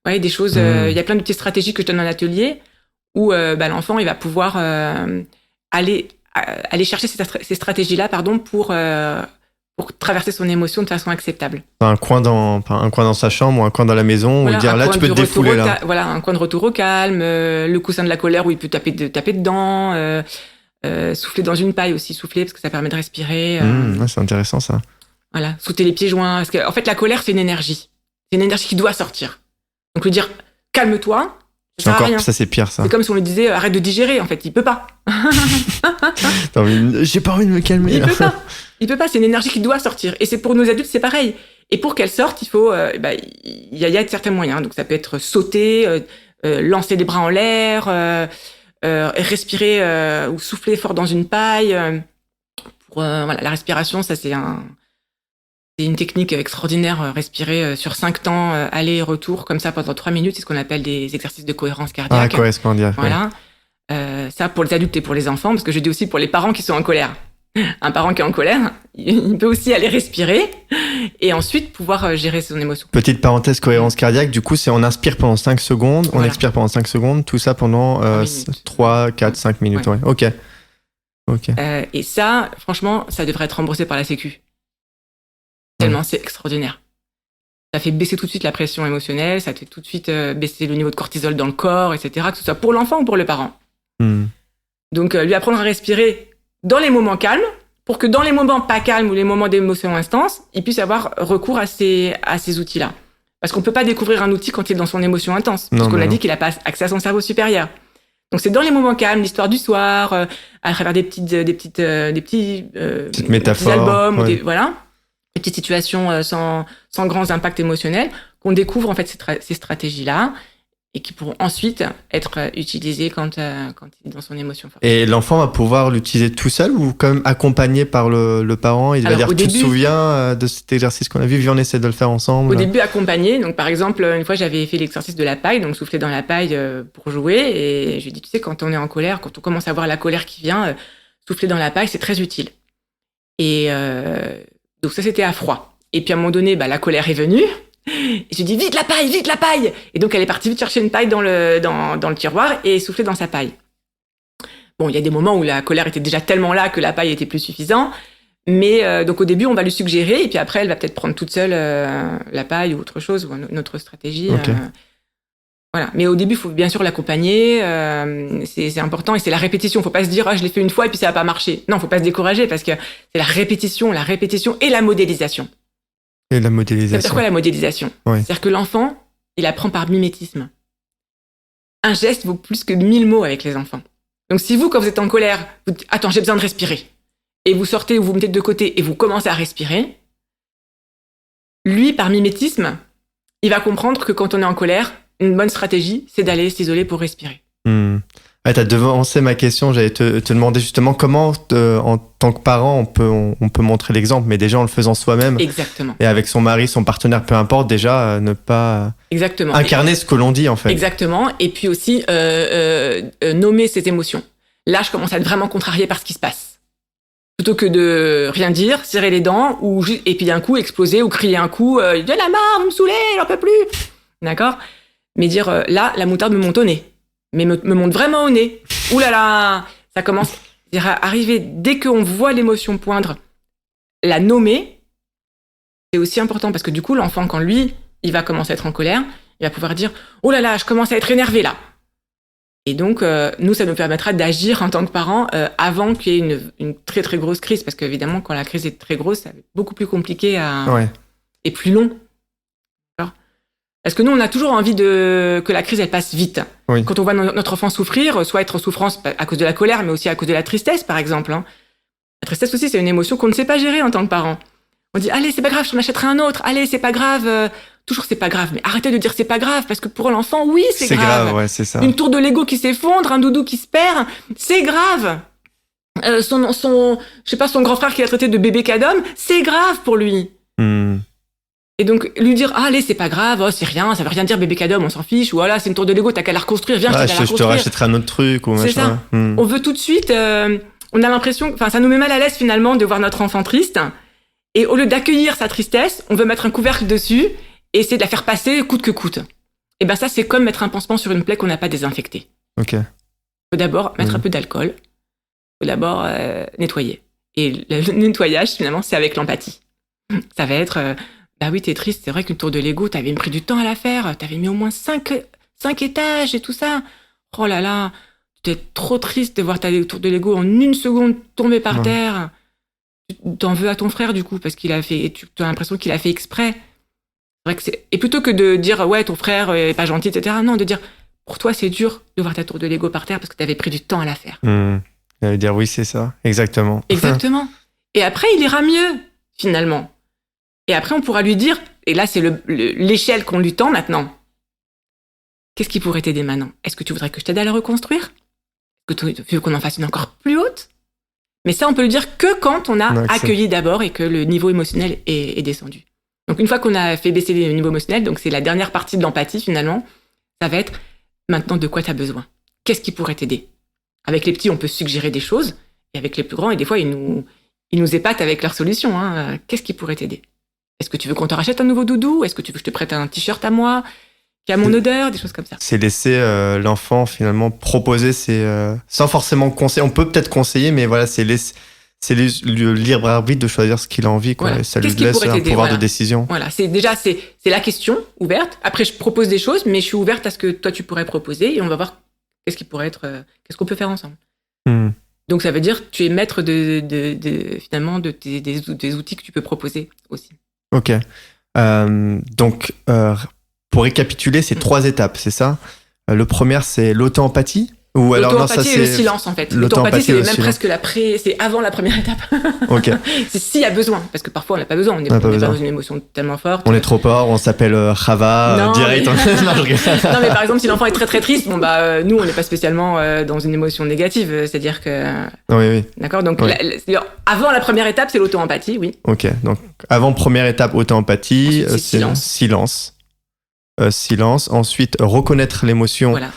Des choses. Il y a plein de petites stratégies que je donne dans l'atelier où l'enfant il va pouvoir aller chercher ces stratégies-là, pour traverser son émotion de façon acceptable. Un coin dans sa chambre ou un coin dans la maison où dire là tu peux te défouler là. Voilà, un coin de retour au calme, le coussin de la colère où il peut taper dedans, souffler dans une paille aussi, parce que ça permet de respirer. C'est intéressant ça. Voilà, sauter les pieds joints. Parce que, en fait, la colère, c'est une énergie. C'est une énergie qui doit sortir. Donc lui dire calme-toi, ça sert à rien. Ça c'est pire ça. C'est comme si on lui disait arrête de digérer, en fait, il peut pas. J'ai pas envie de me calmer. Il peut pas, c'est une énergie qui doit sortir. Et c'est pour nos adultes, c'est pareil. Et pour qu'elle sorte, il faut il y a certains moyens. Donc ça peut être sauter, lancer les bras en l'air, respirer ou souffler fort dans une paille. La respiration, ça c'est une technique extraordinaire, respirer sur 5 temps, aller et retour, comme ça pendant 3 minutes, c'est ce qu'on appelle des exercices de cohérence cardiaque. Cohérence cardiaque. Voilà. Ça pour les adultes et pour les enfants, parce que je dis aussi pour les parents qui sont en colère. Un parent qui est en colère, il peut aussi aller respirer et ensuite pouvoir gérer son émotion. Petite parenthèse, cohérence cardiaque, du coup, c'est on inspire pendant 5 secondes, on expire pendant 5 secondes, tout ça pendant 3, 4, 5 minutes. Ouais. Ok. Et ça, franchement, ça devrait être remboursé par la Sécu. Tellement c'est extraordinaire. Ça fait baisser tout de suite la pression émotionnelle, ça fait tout de suite baisser le niveau de cortisol dans le corps, etc., que ce soit pour l'enfant ou pour le parent. Donc, lui apprendre à respirer dans les moments calmes, pour que dans les moments pas calmes ou les moments d'émotion intense, il puisse avoir recours à ces outils-là. Parce qu'on peut pas découvrir un outil quand il est dans son émotion intense, parce qu'on a dit qu'il a pas accès à son cerveau supérieur. Donc c'est dans les moments calmes, l'histoire du soir, à travers des petits métaphores, albums, des petites situations sans grands impacts émotionnels, qu'on découvre en fait ces stratégies-là et qui pourront ensuite être utilisées quand il est dans son émotion forte. Et l'enfant va pouvoir l'utiliser tout seul ou quand même accompagné par le parent? Il va dire, tu te souviens de cet exercice qu'on a vu, viens on essaie de le faire ensemble. Au début accompagné, donc par exemple une fois j'avais fait l'exercice de la paille, donc souffler dans la paille pour jouer, et je lui ai dit tu sais quand on est en colère, quand on commence à voir la colère qui vient, souffler dans la paille c'est très utile. Et donc ça c'était à froid. Et puis à un moment donné la colère est venue. Et je lui dis, vite la paille, vite la paille. Et donc, elle est partie vite chercher une paille dans le tiroir et souffler dans sa paille. Bon, il y a des moments où la colère était déjà tellement là que la paille était plus suffisante. Mais donc, au début, on va lui suggérer. Et puis après, elle va peut-être prendre toute seule la paille ou autre chose, ou une autre stratégie. Okay. Voilà. Mais au début, il faut bien sûr l'accompagner. C'est important. Et c'est la répétition. Il ne faut pas se dire, je l'ai fait une fois et puis ça n'a pas marché. Non, il ne faut pas se décourager parce que c'est la répétition et la modélisation. Et la modélisation. Ça veut dire quoi la modélisation ? Oui. C'est-à-dire que l'enfant, il apprend par mimétisme. Un geste vaut plus que 1000 mots avec les enfants. Donc si vous, quand vous êtes en colère, vous dites « Attends, j'ai besoin de respirer », et vous sortez ou vous mettez de côté et vous commencez à respirer, lui, par mimétisme, il va comprendre que quand on est en colère, une bonne stratégie, c'est d'aller s'isoler pour respirer. Ouais, t'as devancé ma question, j'allais te demander justement comment, en tant que parent, on peut montrer l'exemple, mais déjà en le faisant soi-même. Exactement. Et avec son mari, son partenaire, peu importe, déjà ne pas incarner ce que l'on dit en fait. Exactement. Et puis aussi nommer ses émotions. Là, je commence à être vraiment contrariée par ce qui se passe. Plutôt que de rien dire, serrer les dents, et puis d'un coup exploser ou crier un coup, de la marre, vous me saoulez, j'en peux plus. D'accord ? Mais dire, là, la moutarde me monte au nez. Mais me monte vraiment au nez. Ouh là là, ça commence à arriver dès qu'on voit l'émotion poindre, la nommer, c'est aussi important parce que du coup, l'enfant, quand lui, il va commencer à être en colère, il va pouvoir dire « Oh là là, je commence à être énervé là !» Et donc, nous, ça nous permettra d'agir en tant que parents avant qu'il y ait une très très grosse crise parce qu'évidemment, quand la crise est très grosse, c'est beaucoup plus compliqué et plus long. Parce que nous, on a toujours envie que la crise, elle passe vite. Oui. Quand on voit notre enfant souffrir, soit être en souffrance à cause de la colère, mais aussi à cause de la tristesse, par exemple. La tristesse aussi, c'est une émotion qu'on ne sait pas gérer en tant que parent. On dit, allez, c'est pas grave, je t'en achèterai un autre. Allez, c'est pas grave. Toujours, c'est pas grave. Mais arrêtez de dire c'est pas grave, parce que pour l'enfant, oui, c'est grave. C'est grave, ouais, c'est ça. Une tour de Lego qui s'effondre, un doudou qui se perd, c'est grave. Son grand frère qui l'a traité de bébé cadom, c'est grave pour lui. Et donc, lui dire, allez, c'est pas grave, oh, c'est rien, ça veut rien dire, bébé cadom, on s'en fiche, ou voilà, c'est une tour de Lego, t'as qu'à la reconstruire, viens, je te rachèterai un autre truc, ou c'est machin. ça. On veut tout de suite, on a l'impression, ça nous met mal à l'aise finalement de voir notre enfant triste, et au lieu d'accueillir sa tristesse, on veut mettre un couvercle dessus, et essayer de la faire passer coûte que coûte. Et ben ça, c'est comme mettre un pansement sur une plaie qu'on n'a pas désinfectée. Ok. Faut d'abord mettre un peu d'alcool, faut d'abord nettoyer. Et le nettoyage, finalement, c'est avec l'empathie. Ça va être... bah oui, t'es triste, c'est vrai qu'une tour de Lego, t'avais pris du temps à la faire, t'avais mis au moins 5 étages et tout ça. Oh là là, t'es trop triste de voir ta tour de Lego en une seconde tomber par terre. Tu t'en veux à ton frère, du coup, parce qu'il a fait, tu as l'impression qu'il a fait exprès. C'est vrai que et plutôt que de dire, ouais, ton frère est pas gentil, etc., non, de dire, pour toi, c'est dur de voir ta tour de Lego par terre parce que t'avais pris du temps à la faire. Il allait dire, oui, c'est ça, exactement. Exactement. Et après, il ira mieux, finalement. Et après, on pourra lui dire, et là, c'est l'échelle qu'on lui tend maintenant. Qu'est-ce qui pourrait t'aider maintenant ? Est-ce que tu voudrais que je t'aide à la reconstruire ? Est-ce que tu veux qu'on en fasse une encore plus haute ? Mais ça, on peut le dire que quand on a accueilli d'abord et que le niveau émotionnel est descendu. Donc, une fois qu'on a fait baisser le niveau émotionnel, donc c'est la dernière partie de l'empathie, finalement, ça va être maintenant de quoi tu as besoin ? Qu'est-ce qui pourrait t'aider ? Avec les petits, on peut suggérer des choses, et avec les plus grands, et des fois, ils nous épatent avec leurs solutions. Qu'est-ce qui pourrait t'aider ? Est-ce que tu veux qu'on te rachète un nouveau doudou ? Est-ce que tu veux que je te prête un t-shirt à moi qui a mon odeur ? Des choses comme ça. C'est laisser l'enfant finalement proposer sans forcément conseiller. On peut peut-être conseiller, mais voilà, c'est le libre arbitre de choisir ce qu'il a envie, quoi. Voilà. Et ça lui laisse un pouvoir de décision. Voilà, c'est la question ouverte. Après, je propose des choses, mais je suis ouverte à ce que toi tu pourrais proposer et on va voir qu'est-ce qu'on peut faire ensemble. Donc ça veut dire tu es maître finalement des outils que tu peux proposer aussi. Ok. Donc, pour récapituler, c'est 3 étapes, c'est ça ? Le premier, c'est l'auto-empathie ? Ou alors, l'auto-empathie et le silence, en fait. L'auto-empathie, c'est même presque c'est avant la première étape. Ok. C'est s'il y a besoin, parce que parfois, on n'a pas besoin. On n'est pas dans une émotion tellement forte. On est trop fort, on s'appelle Rava, direct. Non, mais par exemple, si l'enfant est très très triste, nous, on n'est pas spécialement dans une émotion négative. C'est-à-dire que... Oui. D'accord ? Donc, avant la première étape, c'est l'auto-empathie, oui. Ok. Donc, avant première étape, auto-empathie, c'est silence. Silence. Ensuite, reconnaître l'émotion. Voilà.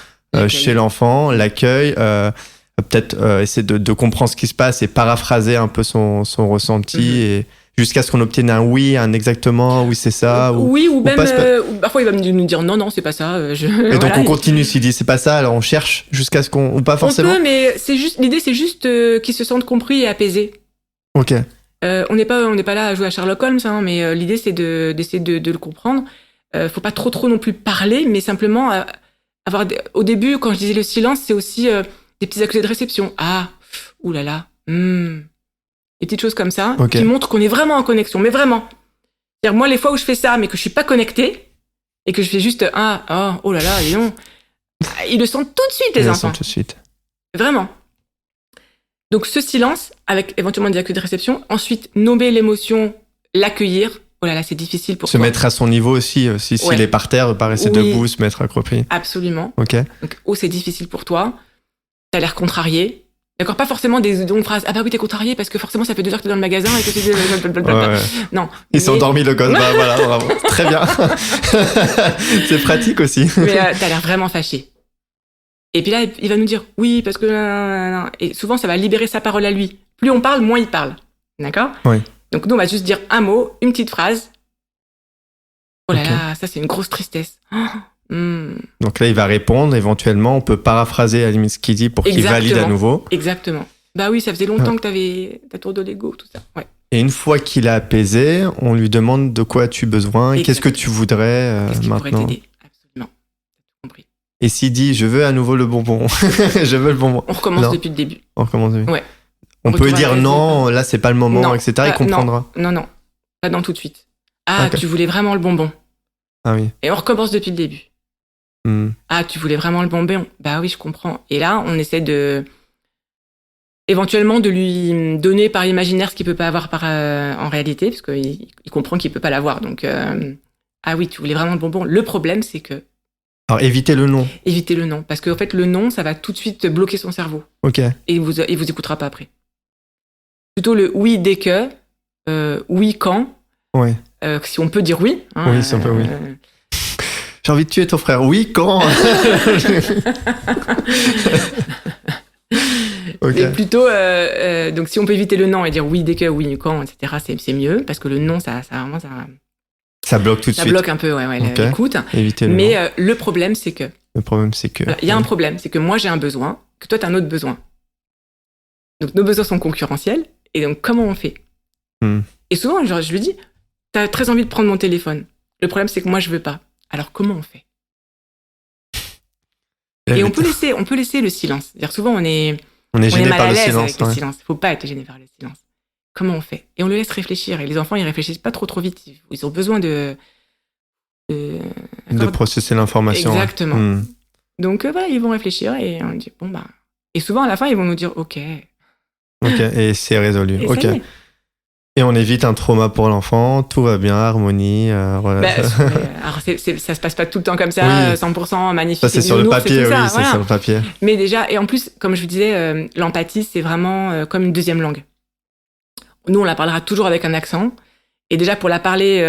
Chez l'enfant, l'accueil, peut-être essayer de comprendre ce qui se passe et paraphraser un peu son ressenti et jusqu'à ce qu'on obtienne un oui, un exactement, oui c'est ça. Ou même parfois il va nous dire non c'est pas ça. Et donc on continue, s'il dit c'est pas ça, alors on cherche jusqu'à ce qu'on, ou pas forcément. On peut, mais l'idée c'est juste qu'ils se sentent compris et apaisés. Ok. On n'est pas là à jouer à Sherlock Holmes, hein, mais l'idée c'est d'essayer de le comprendre. Faut pas trop non plus parler, mais simplement avoir au début, quand je disais le silence, c'est aussi des petits accusés de réception. Ah, oulala, des petites choses comme ça qui montrent qu'on est vraiment en connexion, mais vraiment. C'est-à-dire moi, les fois où je fais ça, mais que je suis pas connectée et que je fais juste oh là là, dis donc, ils le sentent tout de suite les enfants. Ils le sentent tout de suite. Vraiment. Donc ce silence, avec éventuellement des accus de réception, ensuite nommer l'émotion, l'accueillir. Oh là là, c'est difficile pour se toi. Mettre à son niveau aussi, s'il est par terre, pas rester debout, se mettre accroupi. Absolument. Ok. Donc c'est difficile pour toi. T'as l'air contrarié. D'accord, pas forcément des longues phrases. Ah bah oui, t'es contrarié parce que forcément ça fait 2 heures que t'es dans le magasin et que tu Non. Ils sont endormis le gosse. Bah voilà, bravo. Très bien. C'est pratique aussi. Mais t'as l'air vraiment fâché. Et puis là, il va nous dire oui parce que et souvent ça va libérer sa parole à lui. Plus on parle, moins il parle. D'accord ? Oui. Donc nous on va juste dire un mot, une petite phrase. Oh là là, ça c'est une grosse tristesse. Donc là, il va répondre. Éventuellement, on peut paraphraser à la limite ce qu'il dit pour qu'il valide à nouveau. Exactement. Bah oui, ça faisait longtemps que t'avais ta tour de Lego, tout ça. Ouais. Et une fois qu'il a apaisé, on lui demande de quoi as-tu besoin, et qu'est-ce que tu voudrais qu'est-ce qui maintenant. pourrait t'aider ? Absolument. T'as compris. Et s'il dit, je veux à nouveau le bonbon, je veux le bonbon. On recommence depuis le début. On recommence depuis. Ouais. On peut dire non, là c'est pas le moment, etc. Il comprendra. Non, pas dans tout de suite. Tu voulais vraiment le bonbon. Ah oui. Et on recommence depuis le début. Ah, tu voulais vraiment le bonbon. Bah oui, je comprends. Et là, on essaie éventuellement de lui donner par imaginaire ce qu'il peut pas avoir en réalité, parce qu'il comprend qu'il peut pas l'avoir. Donc, ah oui, tu voulais vraiment le bonbon. Le problème, c'est que... Alors, évitez le non. Évitez le non. Parce qu'en fait, le non, ça va tout de suite bloquer son cerveau. Ok. Et il vous écoutera pas après. Plutôt le oui dès que, oui quand. Ouais. Si on peut dire oui. Hein, oui, si on peut, oui. J'ai envie de tuer ton frère. Oui, quand? Okay. Et plutôt, donc si on peut éviter le non et dire oui dès que, oui quand, etc., c'est mieux, parce que le non, ça vraiment, ça bloque tout de suite. Ça bloque un peu, l'écoute. Éviter le Mais non. Le problème, c'est que... Il y a un problème, c'est que moi, j'ai un besoin, que toi, t'as un autre besoin. Donc, nos besoins sont concurrentiels, et donc, comment on fait? Et souvent, je lui dis, t'as très envie de prendre mon téléphone. Le problème, c'est que moi, je veux pas. Alors, comment on fait? Et on peut laisser le silence. C'est-à-dire, souvent, on est gêné par le silence. Avec le silence. Faut pas être gêné par le silence. Comment on fait? Et on le laisse réfléchir. Et les enfants, ils réfléchissent pas trop vite. Ils ont besoin de processer l'information. Exactement. Donc, voilà, ils vont réfléchir et on dit, bon, bah... Et souvent, à la fin, ils vont nous dire, OK. OK, et c'est résolu. Et OK. Et on évite un trauma pour l'enfant, tout va bien, harmonie. Alors, ça se passe pas tout le temps comme ça, 100% magnifique. Ça, c'est sur le papier, c'est sur le papier. Mais déjà, et en plus, comme je vous disais, l'empathie, c'est vraiment comme une deuxième langue. Nous, on la parlera toujours avec un accent. Et déjà, pour la parler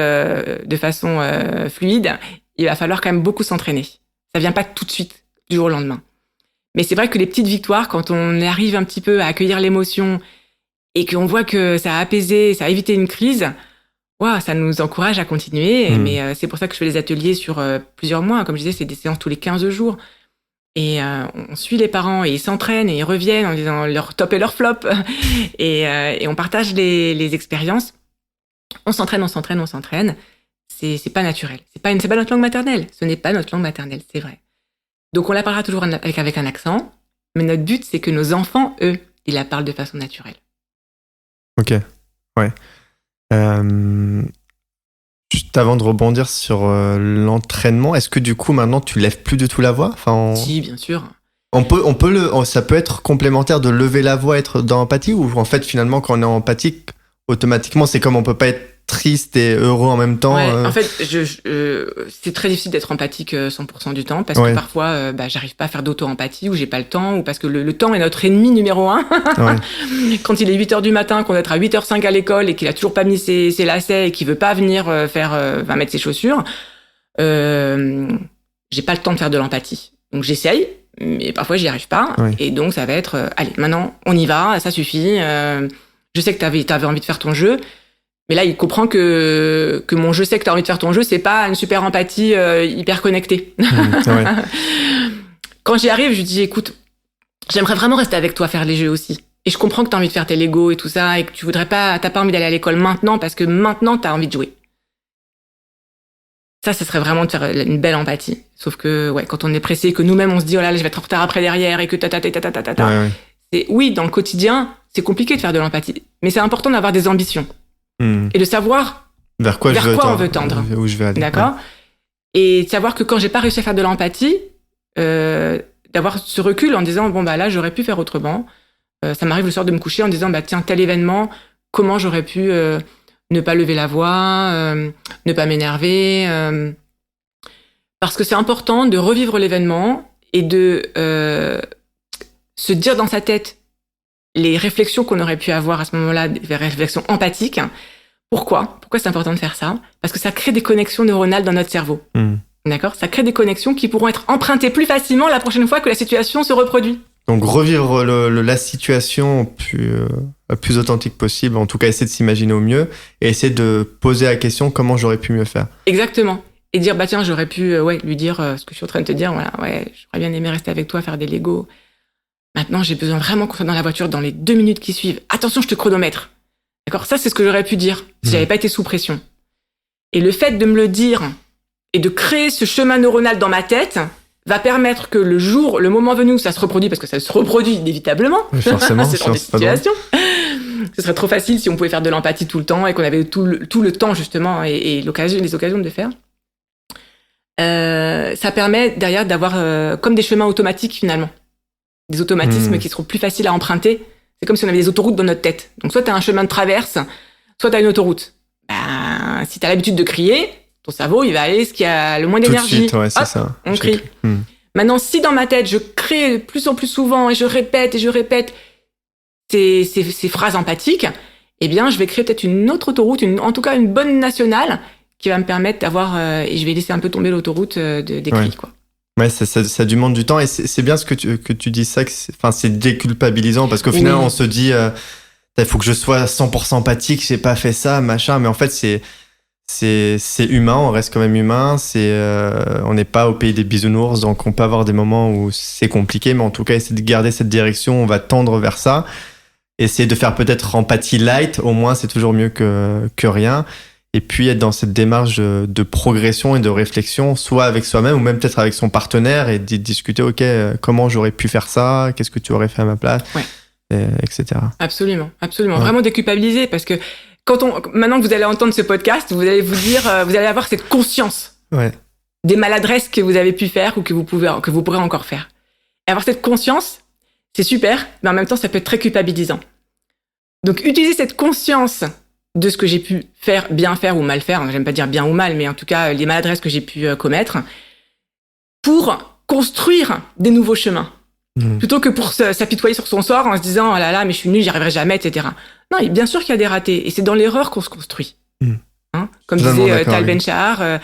de façon fluide, il va falloir quand même beaucoup s'entraîner. Ça vient pas tout de suite, du jour au lendemain. Mais c'est vrai que les petites victoires, quand on arrive un petit peu à accueillir l'émotion et qu'on voit que ça a apaisé, ça a évité une crise, ça nous encourage à continuer. Mais c'est pour ça que je fais des ateliers sur plusieurs mois. Comme je disais, c'est des séances tous les 15 jours. Et on suit les parents et ils s'entraînent et ils reviennent en disant leur top et leur flop. Et on partage les expériences. On s'entraîne. C'est pas naturel. C'est pas notre langue maternelle. Ce n'est pas notre langue maternelle, c'est vrai. Donc on la parlera toujours avec un accent. Mais notre but, c'est que nos enfants, eux, ils la parlent de façon naturelle. Ok, ouais. Juste avant de rebondir sur l'entraînement, est-ce que du coup maintenant tu lèves plus du tout la voix? Si, bien sûr. Ça peut être complémentaire de lever la voix, être dans l'empathie, ou en fait finalement quand on est empathique, automatiquement c'est comme on peut pas être triste et heureux en même temps. Ouais, en fait, c'est très difficile d'être empathique 100% du temps parce que parfois, j'arrive pas à faire d'auto-empathie ou j'ai pas le temps ou parce que le temps est notre ennemi numéro 1. Quand il est 8h du matin, qu'on doit être à 8h05 à l'école et qu'il a toujours pas mis ses lacets et qu'il veut pas venir mettre ses chaussures, j'ai pas le temps de faire de l'empathie. Donc j'essaye, mais parfois j'y arrive pas. Et donc ça va être, allez, maintenant on y va, ça suffit. Je sais que t'avais envie de faire ton jeu. Mais là, il comprend que mon je sais que t'as envie de faire ton jeu, c'est pas une super empathie hyper connectée. Ouais. Quand j'y arrive, je lui dis, écoute, j'aimerais vraiment rester avec toi faire les jeux aussi. Et je comprends que t'as envie de faire tes Lego et tout ça, et que t'as pas envie d'aller à l'école maintenant parce que maintenant t'as envie de jouer. Ça serait vraiment de faire une belle empathie. Sauf que, ouais, quand on est pressé, que nous-mêmes on se dit, oh là, je vais être en retard après derrière, et que ouais. Oui, dans le quotidien, c'est compliqué de faire de l'empathie. Mais c'est important d'avoir des ambitions. Et de savoir vers quoi on veut tendre. Où je vais aller. D'accord. Ouais. Et de savoir que quand j'ai pas réussi à faire de l'empathie, d'avoir ce recul en disant, bon, bah là, j'aurais pu faire autrement. Ça m'arrive le soir de me coucher en disant, bah tiens, tel événement, comment j'aurais pu ne pas lever la voix, ne pas m'énerver. Parce que c'est important de revivre l'événement et de se dire dans sa tête les réflexions qu'on aurait pu avoir à ce moment-là, des réflexions empathiques. Pourquoi c'est important de faire ça? Parce que ça crée des connexions neuronales dans notre cerveau. D'accord? Ça crée des connexions qui pourront être empruntées plus facilement la prochaine fois que la situation se reproduit. Donc revivre la situation plus authentique possible, en tout cas essayer de s'imaginer au mieux et essayer de poser la question comment j'aurais pu mieux faire. Exactement. Et dire bah tiens, j'aurais pu lui dire ce que je suis en train de te dire, voilà, ouais, j'aurais bien aimé rester avec toi, faire des Lego. Maintenant, j'ai besoin vraiment qu'on soit dans la voiture dans les 2 minutes qui suivent. Attention, je te chronomètre. D'accord? Ça, c'est ce que j'aurais pu dire si j'avais pas été sous pression. Et le fait de me le dire et de créer ce chemin neuronal dans ma tête va permettre que le moment venu où ça se reproduit, parce que ça se reproduit inévitablement, oui, forcément, c'est dans des situations. Ce serait trop facile si on pouvait faire de l'empathie tout le temps et qu'on avait tout le temps justement et les occasions de le faire. Ça permet derrière d'avoir comme des chemins automatiques finalement. Des automatismes qui seront plus faciles à emprunter. C'est comme si on avait des autoroutes dans notre tête. Donc soit t'as un chemin de traverse, soit t'as une autoroute. Ben, si t'as l'habitude de crier, ton cerveau, il va aller ce qui a le moins d'énergie. Tout de suite, ouais, c'est ça. On crie. Maintenant, si dans ma tête, je crée de plus en plus souvent et je répète ces phrases empathiques, eh bien, je vais créer peut-être une autre autoroute, en tout cas une bonne nationale, qui va me permettre d'avoir... et je vais laisser un peu tomber l'autoroute des cris, quoi. Ouais, ça demande du temps et c'est bien ce que tu dis ça, c'est déculpabilisant parce qu'au final, on se dit, il faut que je sois 100% empathique, j'ai pas fait ça, machin, mais en fait, c'est humain, on reste quand même humain, on n'est pas au pays des bisounours, donc on peut avoir des moments où c'est compliqué, mais en tout cas, essayer de garder cette direction, on va tendre vers ça. Essayer de faire peut-être empathie light, au moins c'est toujours mieux que rien. Et puis être dans cette démarche de progression et de réflexion, soit avec soi-même ou même peut-être avec son partenaire et discuter, ok, comment j'aurais pu faire ça, qu'est-ce que tu aurais fait à ma place, etc. Absolument. Ouais. Vraiment déculpabiliser parce que maintenant que vous allez entendre ce podcast, vous allez vous dire, vous allez avoir cette conscience des maladresses que vous avez pu faire ou que vous pourrez encore faire. Et avoir cette conscience, c'est super, mais en même temps, ça peut être très culpabilisant. Donc, utiliser cette conscience de ce que j'ai pu bien faire ou mal faire, j'aime pas dire bien ou mal, mais en tout cas, les maladresses que j'ai pu commettre, pour construire des nouveaux chemins. Plutôt que pour s'apitoyer sur son sort en se disant « Oh là là, mais je suis nul, j'y arriverai jamais, etc. » Non, bien sûr qu'il y a des ratés, et c'est dans l'erreur qu'on se construit. Comme disait Tal Ben-Shahar,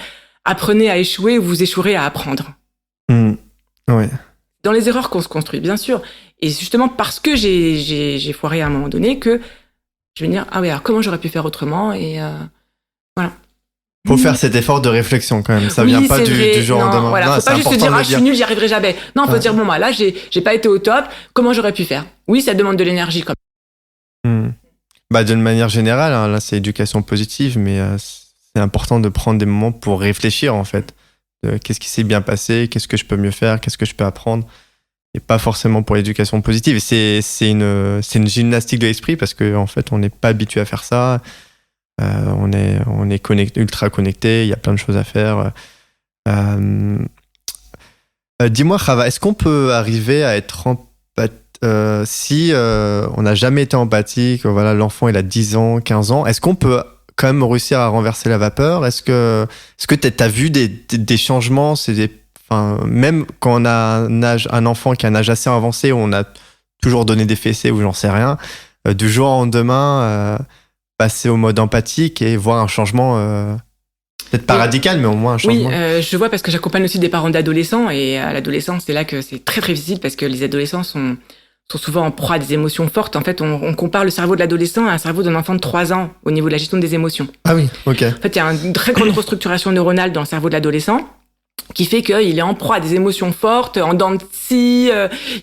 apprenez à échouer ou vous échouerez à apprendre. Ouais. Dans les erreurs qu'on se construit, bien sûr. Et justement parce que j'ai foiré à un moment donné que je vais me dire, ah oui, alors comment j'aurais pu faire autrement et voilà. Faut faire cet effort de réflexion quand même. Ça vient pas du jour au lendemain. Voilà, faut pas juste se dire, je suis nul, j'y arriverai jamais. Non, faut se dire, bon, bah là, j'ai pas été au top. Comment j'aurais pu faire? Oui, ça demande de l'énergie quand même. Bah, d'une manière générale, hein, là, c'est éducation positive, mais c'est important de prendre des moments pour réfléchir en fait. Qu'est-ce qui s'est bien passé? Qu'est-ce que je peux mieux faire? Qu'est-ce que je peux apprendre? Et pas forcément pour l'éducation positive. Et c'est une gymnastique de l'esprit parce que en fait, on n'est pas habitué à faire ça. On est ultra connecté. Il y a plein de choses à faire. Dis-moi, Khava, est-ce qu'on peut arriver à être si on n'a jamais été empathique, voilà, l'enfant il a 10 ans, 15 ans, est-ce qu'on peut quand même réussir à renverser la vapeur? Est-ce que t'as vu des changements? Même quand on a un enfant qui a un âge assez avancé, où on a toujours donné des fessées ou j'en sais rien, du jour au lendemain, passer au mode empathique et voir un changement, peut-être pas radical, mais au moins un changement. Oui, je vois parce que j'accompagne aussi des parents d'adolescents et à l'adolescence, c'est là que c'est très très difficile parce que les adolescents sont sont souvent en proie à des émotions fortes. En fait, on compare le cerveau de l'adolescent à un cerveau d'un enfant de 3 ans au niveau de la gestion des émotions. Ah oui, ok. En fait, il y a une très grande restructuration neuronale dans le cerveau de l'adolescent qui fait qu'il est en proie à des émotions fortes, en dents de scie,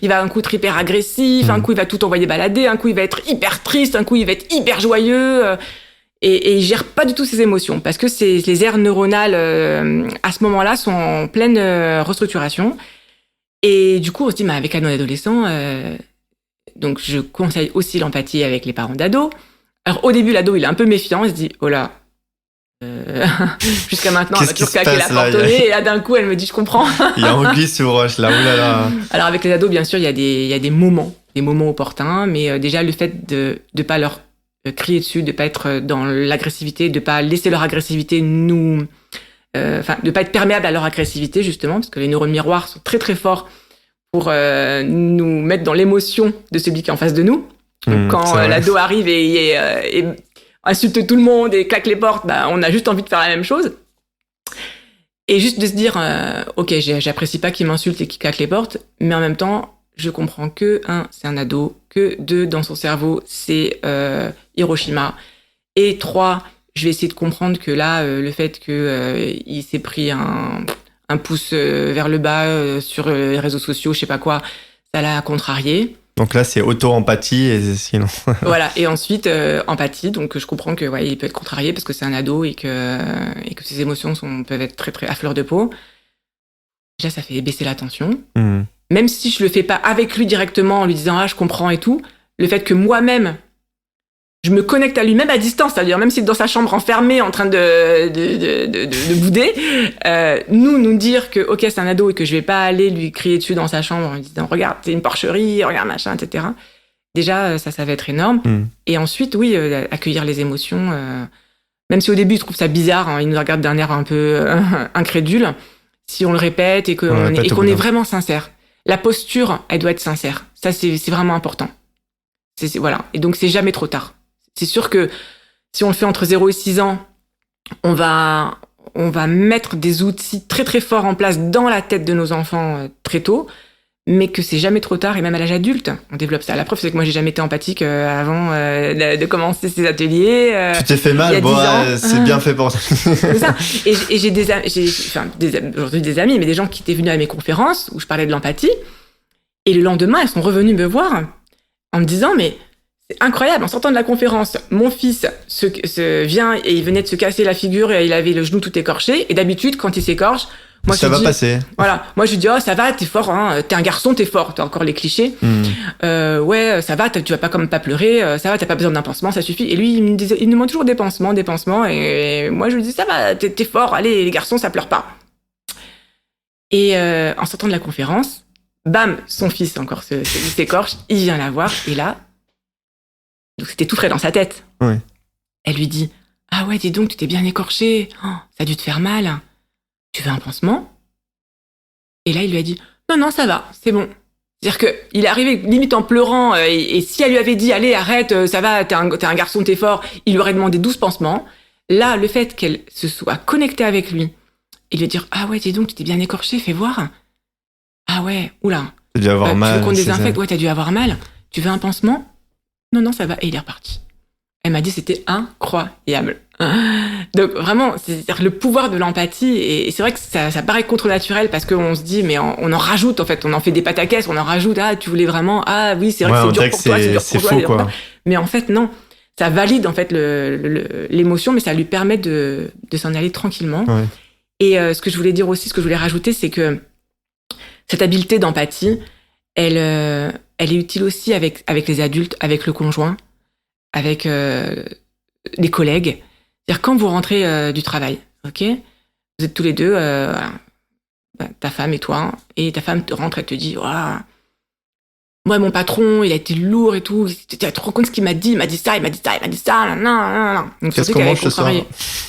il va un coup être hyper agressif, un coup il va tout envoyer balader, un coup il va être hyper triste, un coup il va être hyper joyeux, et il gère pas du tout ses émotions parce que les aires neuronales à ce moment-là sont en pleine restructuration. Et du coup, on se dit, avec un adolescent, donc je conseille aussi l'empathie avec les parents d'ados. Alors au début, l'ado il est un peu méfiant, il se dit, oh là. Jusqu'à maintenant, elle m'a toujours claqué la porte au nez, et là d'un coup, elle me dit, je comprends. Il y a anguille sous roche, là, oulala. Alors avec les ados, bien sûr, il y a des moments opportuns, mais déjà le fait de pas leur crier dessus, de pas être dans l'agressivité, de pas laisser leur agressivité de pas être perméable à leur agressivité justement, parce que les neurones miroirs sont très très forts pour nous mettre dans l'émotion de celui qui est en face de nous. Donc quand l'ado arrive et insulte tout le monde et claque les portes, on a juste envie de faire la même chose. Et juste de se dire, ok, j'apprécie pas qu'il m'insulte et qu'il claque les portes, mais en même temps, je comprends que, c'est un ado, que 2, dans son cerveau, c'est Hiroshima, et 3, je vais essayer de comprendre que là, le fait que il s'est pris un pouce vers le bas sur les réseaux sociaux, je sais pas quoi, ça l'a contrarié. Donc là, c'est auto-empathie, et sinon... Voilà, et ensuite, empathie, donc je comprends que il peut être contrarié parce que c'est un ado et que ses émotions peuvent être très, très à fleur de peau. Déjà, ça fait baisser la tension. Même si je le fais pas avec lui directement en lui disant « je comprends » et tout, le fait que moi-même, je me connecte à lui, même à distance, c'est-à-dire même s'il est dans sa chambre enfermé en train de bouder, nous dire que ok c'est un ado et que je vais pas aller lui crier dessus dans sa chambre en lui disant regarde c'est une porcherie, regarde machin, etc. Déjà ça va être énorme. Et ensuite oui accueillir les émotions, même si au début il trouve ça bizarre, il nous regarde d'un air un peu incrédule, si on le répète et qu'on est vraiment sincère. La posture elle doit être sincère, ça c'est vraiment important. Voilà, et donc c'est jamais trop tard. C'est sûr que si on le fait entre 0 et 6 ans, on va mettre des outils très très forts en place dans la tête de nos enfants très tôt, mais que c'est jamais trop tard, et même à l'âge adulte, on développe ça. La preuve, c'est que moi, j'ai jamais été empathique avant de commencer ces ateliers. Tu t'es fait mal, c'est bien fait pour ça. C'est ça. Et j'ai aujourd'hui des amis, mais des gens qui étaient venus à mes conférences où je parlais de l'empathie, et le lendemain, elles sont revenues me voir en me disant, mais c'est incroyable, en sortant de la conférence, mon fils vient et il venait de se casser la figure et il avait le genou tout écorché. Et d'habitude, quand il s'écorche, moi ça va passer. Voilà, moi je lui dis oh ça va, t'es fort, t'es un garçon, t'es fort. T'as encore les clichés. Ouais, ça va, tu vas pas pas pleurer, ça va, t'as pas besoin d'un pansement, ça suffit. Et lui, il me demande toujours des pansements, et moi je lui dis ça va, t'es fort, allez les garçons, ça pleure pas. Et en sortant de la conférence, bam, son fils encore s'écorche, il vient la voir et là. Donc c'était tout frais dans sa tête. Oui. Elle lui dit « Ah ouais, dis donc, tu t'es bien écorché. Oh, ça a dû te faire mal. Tu veux un pansement ?» Et là, il lui a dit « Non, ça va, c'est bon. » C'est-à-dire qu'il est arrivé limite en pleurant, et si elle lui avait dit « Allez, arrête, ça va, t'es un garçon, t'es fort », il lui aurait demandé 12 pansements. Là, le fait qu'elle se soit connectée avec lui et lui dire « Ah ouais, dis donc, tu t'es bien écorché, fais voir. » Ah ouais, oula. T'as dû avoir mal. Tu veux qu'on désinfecte ? Ouais, t'as dû avoir mal. Tu veux un pansement ? Non, ça va. Et il est reparti. Elle m'a dit c'était incroyable. Donc vraiment, c'est le pouvoir de l'empathie. Et c'est vrai que ça paraît contre-naturel parce qu'on se dit, mais on en rajoute en fait. On en fait des pataquès, on en rajoute. Ah, tu voulais vraiment. Ah oui, c'est vrai que c'est dur pour toi, c'est dur pour toi. Faux, quoi. Mais en fait, non. Ça valide en fait l'émotion, mais ça lui permet de s'en aller tranquillement. Ouais. Et ce que je voulais dire aussi, ce que je voulais rajouter, c'est que cette habileté d'empathie, elle est utile aussi avec les adultes, avec le conjoint, avec les collègues. C'est-à-dire quand vous rentrez du travail, ok, vous êtes tous les deux, ta femme et toi, et ta femme te rentre et te dit, moi mon patron, il a été lourd et tout. Tu te rends compte ce qu'il m'a dit, il m'a dit ça. Non. Donc qu'est-ce qu'on mange ce soir ?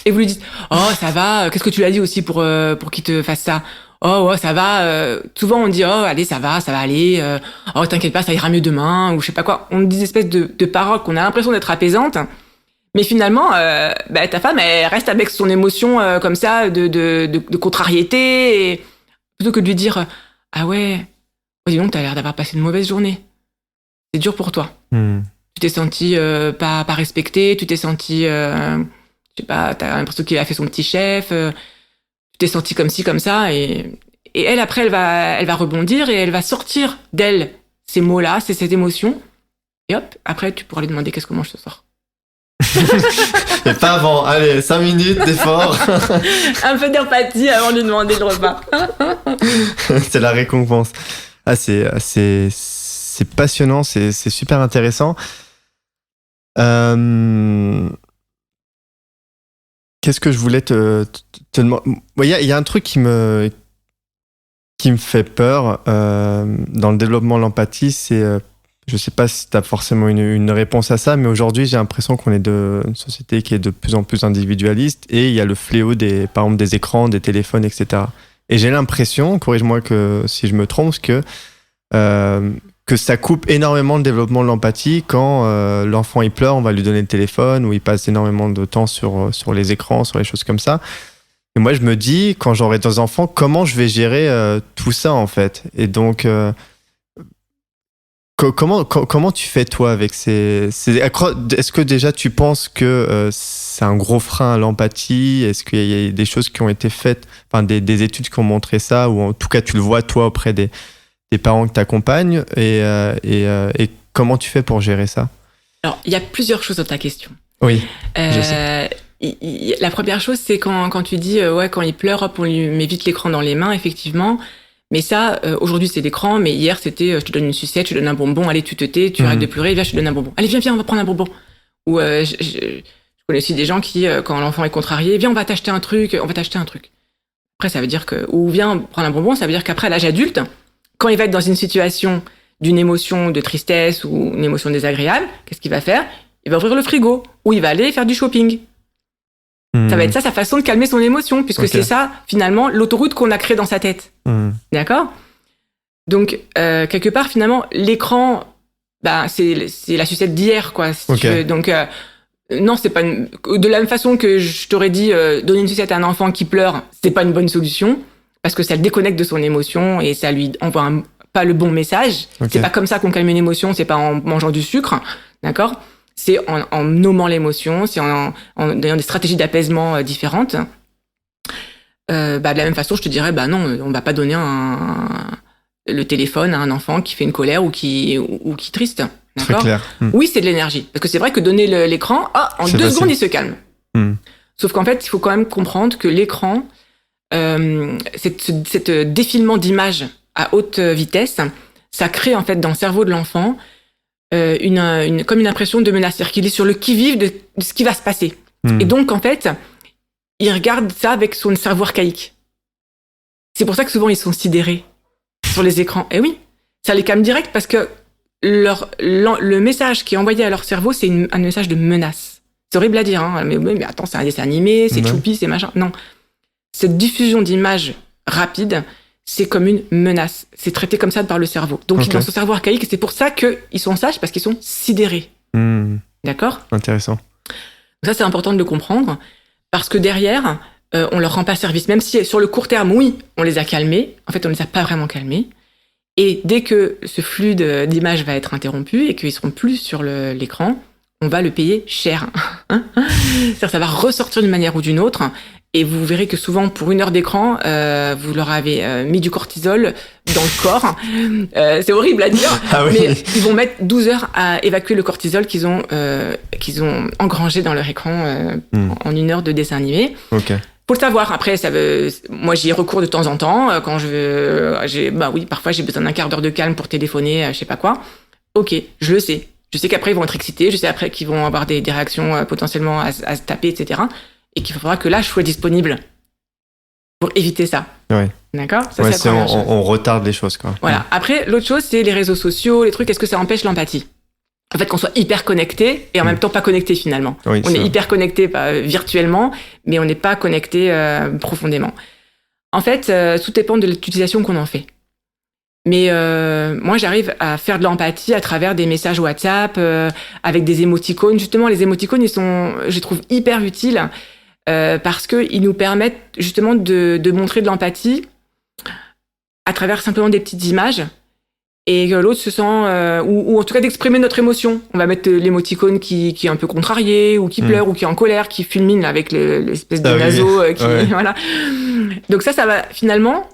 Et vous lui dites, oh ça va, qu'est-ce que tu lui as dit aussi pour qu'il te fasse ça ? Oh ouais, ça va. Souvent on dit oh allez ça va aller. Oh t'inquiète pas, ça ira mieux demain ou je sais pas quoi. On dit des espèces de paroles qu'on a l'impression d'être apaisantes, mais finalement ta femme elle reste avec son émotion comme ça de contrariété, et plutôt que de lui dire ah ouais, dis donc t'as l'air d'avoir passé une mauvaise journée. c'est dur pour toi. Tu t'es senti pas respecté, tu t'es senti, je sais pas, t'as l'impression qu'il a fait son petit chef, tu t'es senti comme ci, comme ça, et elle, après, elle va rebondir et elle va sortir d'elle ces mots-là, cette émotion, et hop, après, tu pourras lui demander qu'est-ce que moi je te sors. Mais pas avant, allez, 5 minutes d'effort. Un peu d'empathie avant de lui demander le repas. C'est la récompense. Ah, c'est passionnant, c'est super intéressant. Qu'est-ce que je voulais te demander? Il y a un truc qui me fait peur dans le développement de l'empathie, c'est, je sais pas si tu as forcément une réponse à ça, mais aujourd'hui j'ai l'impression qu'on est une société qui est de plus en plus individualiste, et il y a le fléau par exemple des écrans, des téléphones, etc. Et j'ai l'impression, corrige-moi si je me trompe, que ça coupe énormément le développement de l'empathie quand l'enfant il pleure, on va lui donner le téléphone, ou il passe énormément de temps sur les écrans, sur les choses comme ça. Et moi je me dis, quand j'aurai 2 enfants, comment je vais gérer tout ça en fait? Et donc comment tu fais toi avec est-ce que déjà tu penses que c'est un gros frein à l'empathie? Est-ce qu'il y a des choses qui ont été faites, enfin des études qui ont montré ça, ou en tout cas tu le vois toi auprès des parents que tu accompagnes, et comment tu fais pour gérer ça? Alors, il y a plusieurs choses dans ta question. Oui, je sais. La première chose, c'est quand tu dis, quand il pleure, hop, on lui met vite l'écran dans les mains, effectivement. Mais ça, aujourd'hui, c'est l'écran, mais hier, c'était, je te donne une sucette, je te donne un bonbon, allez, tu te tais, tu arrêtes de pleurer, viens, je te donne un bonbon. Allez, viens, on va prendre un bonbon. Ou je connais aussi des gens qui, quand l'enfant est contrarié, viens, on va t'acheter un truc. Après, ça veut dire ou viens prendre un bonbon, ça veut dire qu'après, à l'âge adulte, quand il va être dans une situation d'une émotion de tristesse ou une émotion désagréable, qu'est-ce qu'il va faire? Il va ouvrir le frigo, ou il va aller faire du shopping. Ça va être ça, sa façon de calmer son émotion, puisque c'est ça, finalement, l'autoroute qu'on a créée dans sa tête. D'accord? Donc, quelque part, finalement, l'écran, c'est la sucette d'hier, quoi, si tu veux. Donc, non, c'est pas de la même façon que je t'aurais dit, donner une sucette à un enfant qui pleure, c'est pas une bonne solution, parce que ça le déconnecte de son émotion et ça lui envoie pas le bon message. C'est pas comme ça qu'on calme une émotion, c'est pas en mangeant du sucre, d'accord? C'est en nommant l'émotion, c'est en ayant des stratégies d'apaisement différentes. De la même façon, je te dirais, non, on va pas donner le téléphone à un enfant qui fait une colère ou qui est triste. D'accord? Très clair. Oui, c'est de l'énergie. Parce que c'est vrai que donner l'écran, en 2 secondes, il se calme. Sauf qu'en fait, il faut quand même comprendre que l'écran, cette défilement d'images à haute vitesse, ça crée en fait dans le cerveau de l'enfant comme une impression de menace, c'est-à-dire qu'il est sur le qui-vive de ce qui va se passer. Et donc, en fait, il regarde ça avec son cerveau archaïque. C'est pour ça que souvent, ils sont sidérés sur les écrans. Et oui, ça les calme direct parce que le message qui est envoyé à leur cerveau, c'est un message de menace. C'est horrible à dire, hein, mais attends, c'est un dessin animé, c'est choupi, c'est machin. Non. Cette diffusion d'images rapide, c'est comme une menace. C'est traité comme ça par le cerveau. Donc, dans son cerveau archaïque, et c'est pour ça qu'ils sont sages, parce qu'ils sont sidérés. D'accord? Intéressant. Donc ça, c'est important de le comprendre, parce que derrière, on leur rend pas service. Même si, sur le court terme, oui, on les a calmés. En fait, on les a pas vraiment calmés. Et dès que ce flux d'images va être interrompu et qu'ils seront plus sur l'écran, on va le payer cher. C'est-à-dire que ça va ressortir d'une manière ou d'une autre. Et vous verrez que souvent, pour 1 heure d'écran, vous leur avez mis du cortisol dans le corps. C'est horrible à dire, mais ils vont mettre 12 heures à évacuer le cortisol qu'ils ont engrangé dans leur écran en 1 heure de dessin animé. Faut le savoir. Après, moi, j'y ai recours de temps en temps quand parfois j'ai besoin d'un quart d'heure de calme pour téléphoner, je sais pas quoi. Ok, je le sais. Je sais qu'après ils vont être excités. Je sais après qu'ils vont avoir des réactions potentiellement à se taper, etc. Et qu'il faudra que là, je sois disponible pour éviter ça. Ouais. D'accord? Ça, c'est on retarde les choses, quoi. Voilà. Après, l'autre chose, c'est les réseaux sociaux, les trucs. Est-ce que ça empêche l'empathie? En fait, qu'on soit hyper connecté et en même temps pas connecté finalement. Oui, on est hyper connecté virtuellement, mais on n'est pas connecté profondément. En fait, tout dépend de l'utilisation qu'on en fait. Mais moi, j'arrive à faire de l'empathie à travers des messages WhatsApp, avec des émoticônes. Justement, les émoticônes, je les trouve hyper utiles parce qu'ils nous permettent justement de montrer de l'empathie à travers simplement des petites images et que l'autre se sent ou en tout cas d'exprimer notre émotion. On va mettre l'émoticône qui est un peu contrarié ou qui pleure ou qui est en colère, qui fulmine avec l'espèce de naso voilà. Donc ça va finalement,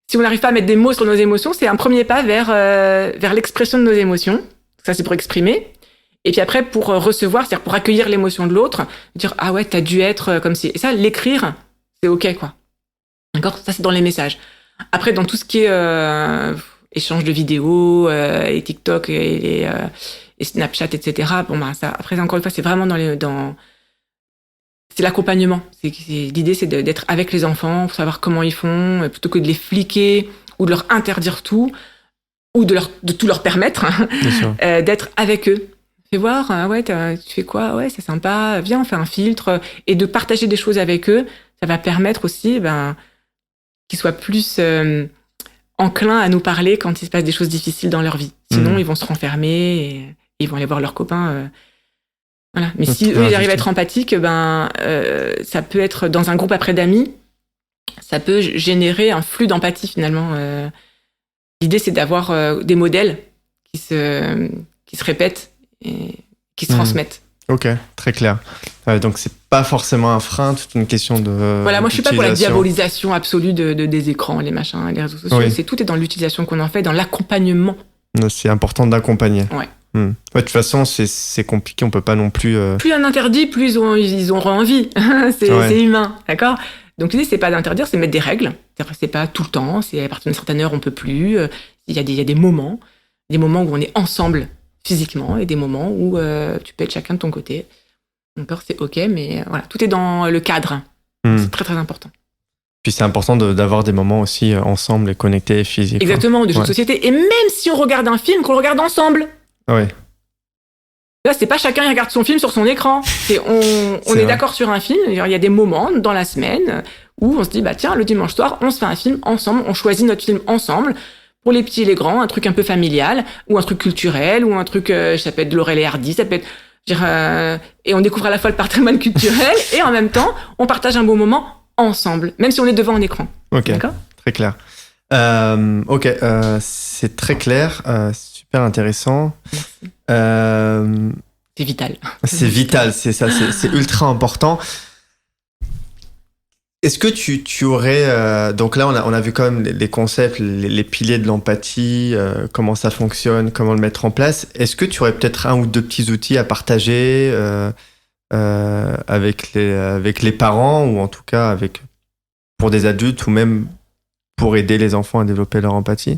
si on n'arrive pas à mettre des mots sur nos émotions, c'est un premier pas vers l'expression de nos émotions. Ça c'est pour exprimer. Et puis après pour recevoir, c'est-à-dire pour accueillir l'émotion de l'autre, dire ah ouais, t'as dû être comme si. Et ça, l'écrire, c'est ok quoi. D'accord, ça c'est dans les messages. Après dans tout ce qui est échange de vidéos, et TikTok et Snapchat, etc. Bon bah ça, après encore une fois, c'est vraiment c'est l'accompagnement. L'idée, c'est d'être avec les enfants, pour savoir comment ils font, plutôt que de les fliquer ou de leur interdire tout, ou de tout leur permettre, d'être avec eux. Fais voir, ouais, tu fais quoi? Ouais, c'est sympa. Viens, on fait un filtre, et de partager des choses avec eux. Ça va permettre aussi, qu'ils soient plus enclins à nous parler quand il se passe des choses difficiles dans leur vie. Sinon, ils vont se renfermer et ils vont aller voir leurs copains. Voilà. Mais si eux, ils arrivent à être empathiques, ça peut être dans un groupe après d'amis, ça peut générer un flux d'empathie finalement. L'idée, c'est d'avoir des modèles qui se répètent et qui se transmettent. Ok, très clair. Donc c'est pas forcément un frein, toute une question de. Voilà, moi je suis pas pour la diabolisation absolue des écrans, les machins, les réseaux sociaux. Oui. Tout est dans l'utilisation qu'on en fait, dans l'accompagnement. C'est important d'accompagner. Ouais. Ouais, de toute façon, c'est compliqué, on peut pas non plus. Plus un interdit, plus ils auront envie. C'est humain, d'accord. Donc l'idée, c'est pas d'interdire, c'est mettre des règles. C'est pas tout le temps, c'est à partir d'une certaine heure, on peut plus. Il y a des moments où on est ensemble physiquement et des moments où tu peux être chacun de ton côté. D'accord, c'est ok, mais voilà, tout est dans le cadre. C'est très très important. Puis c'est important d'avoir des moments aussi ensemble et connectés physiquement. Exactement, des jeux de société. Et même si on regarde un film, qu'on le regarde ensemble. Ouais. Là, c'est pas chacun qui regarde son film sur son écran. On est d'accord sur un film. Il y a des moments dans la semaine où on se dit, tiens, le dimanche soir, on se fait un film ensemble, on choisit notre film ensemble. Pour les petits et les grands, un truc un peu familial, ou un truc culturel, ou un truc, ça peut être de Laurel et Hardy, ça peut être, et on découvre à la fois le patrimoine culturel, et en même temps, on partage un beau moment ensemble, même si on est devant un écran. Ok, d'accord ? Très clair. C'est très clair, super intéressant. C'est vital. C'est vital, c'est ça, c'est ultra important. Est-ce que tu aurais... donc là, on a vu quand même les concepts, les piliers de l'empathie, comment ça fonctionne, comment le mettre en place. Est-ce que tu aurais peut-être un ou deux petits outils à partager avec les parents, ou en tout cas pour des adultes, ou même pour aider les enfants à développer leur empathie ?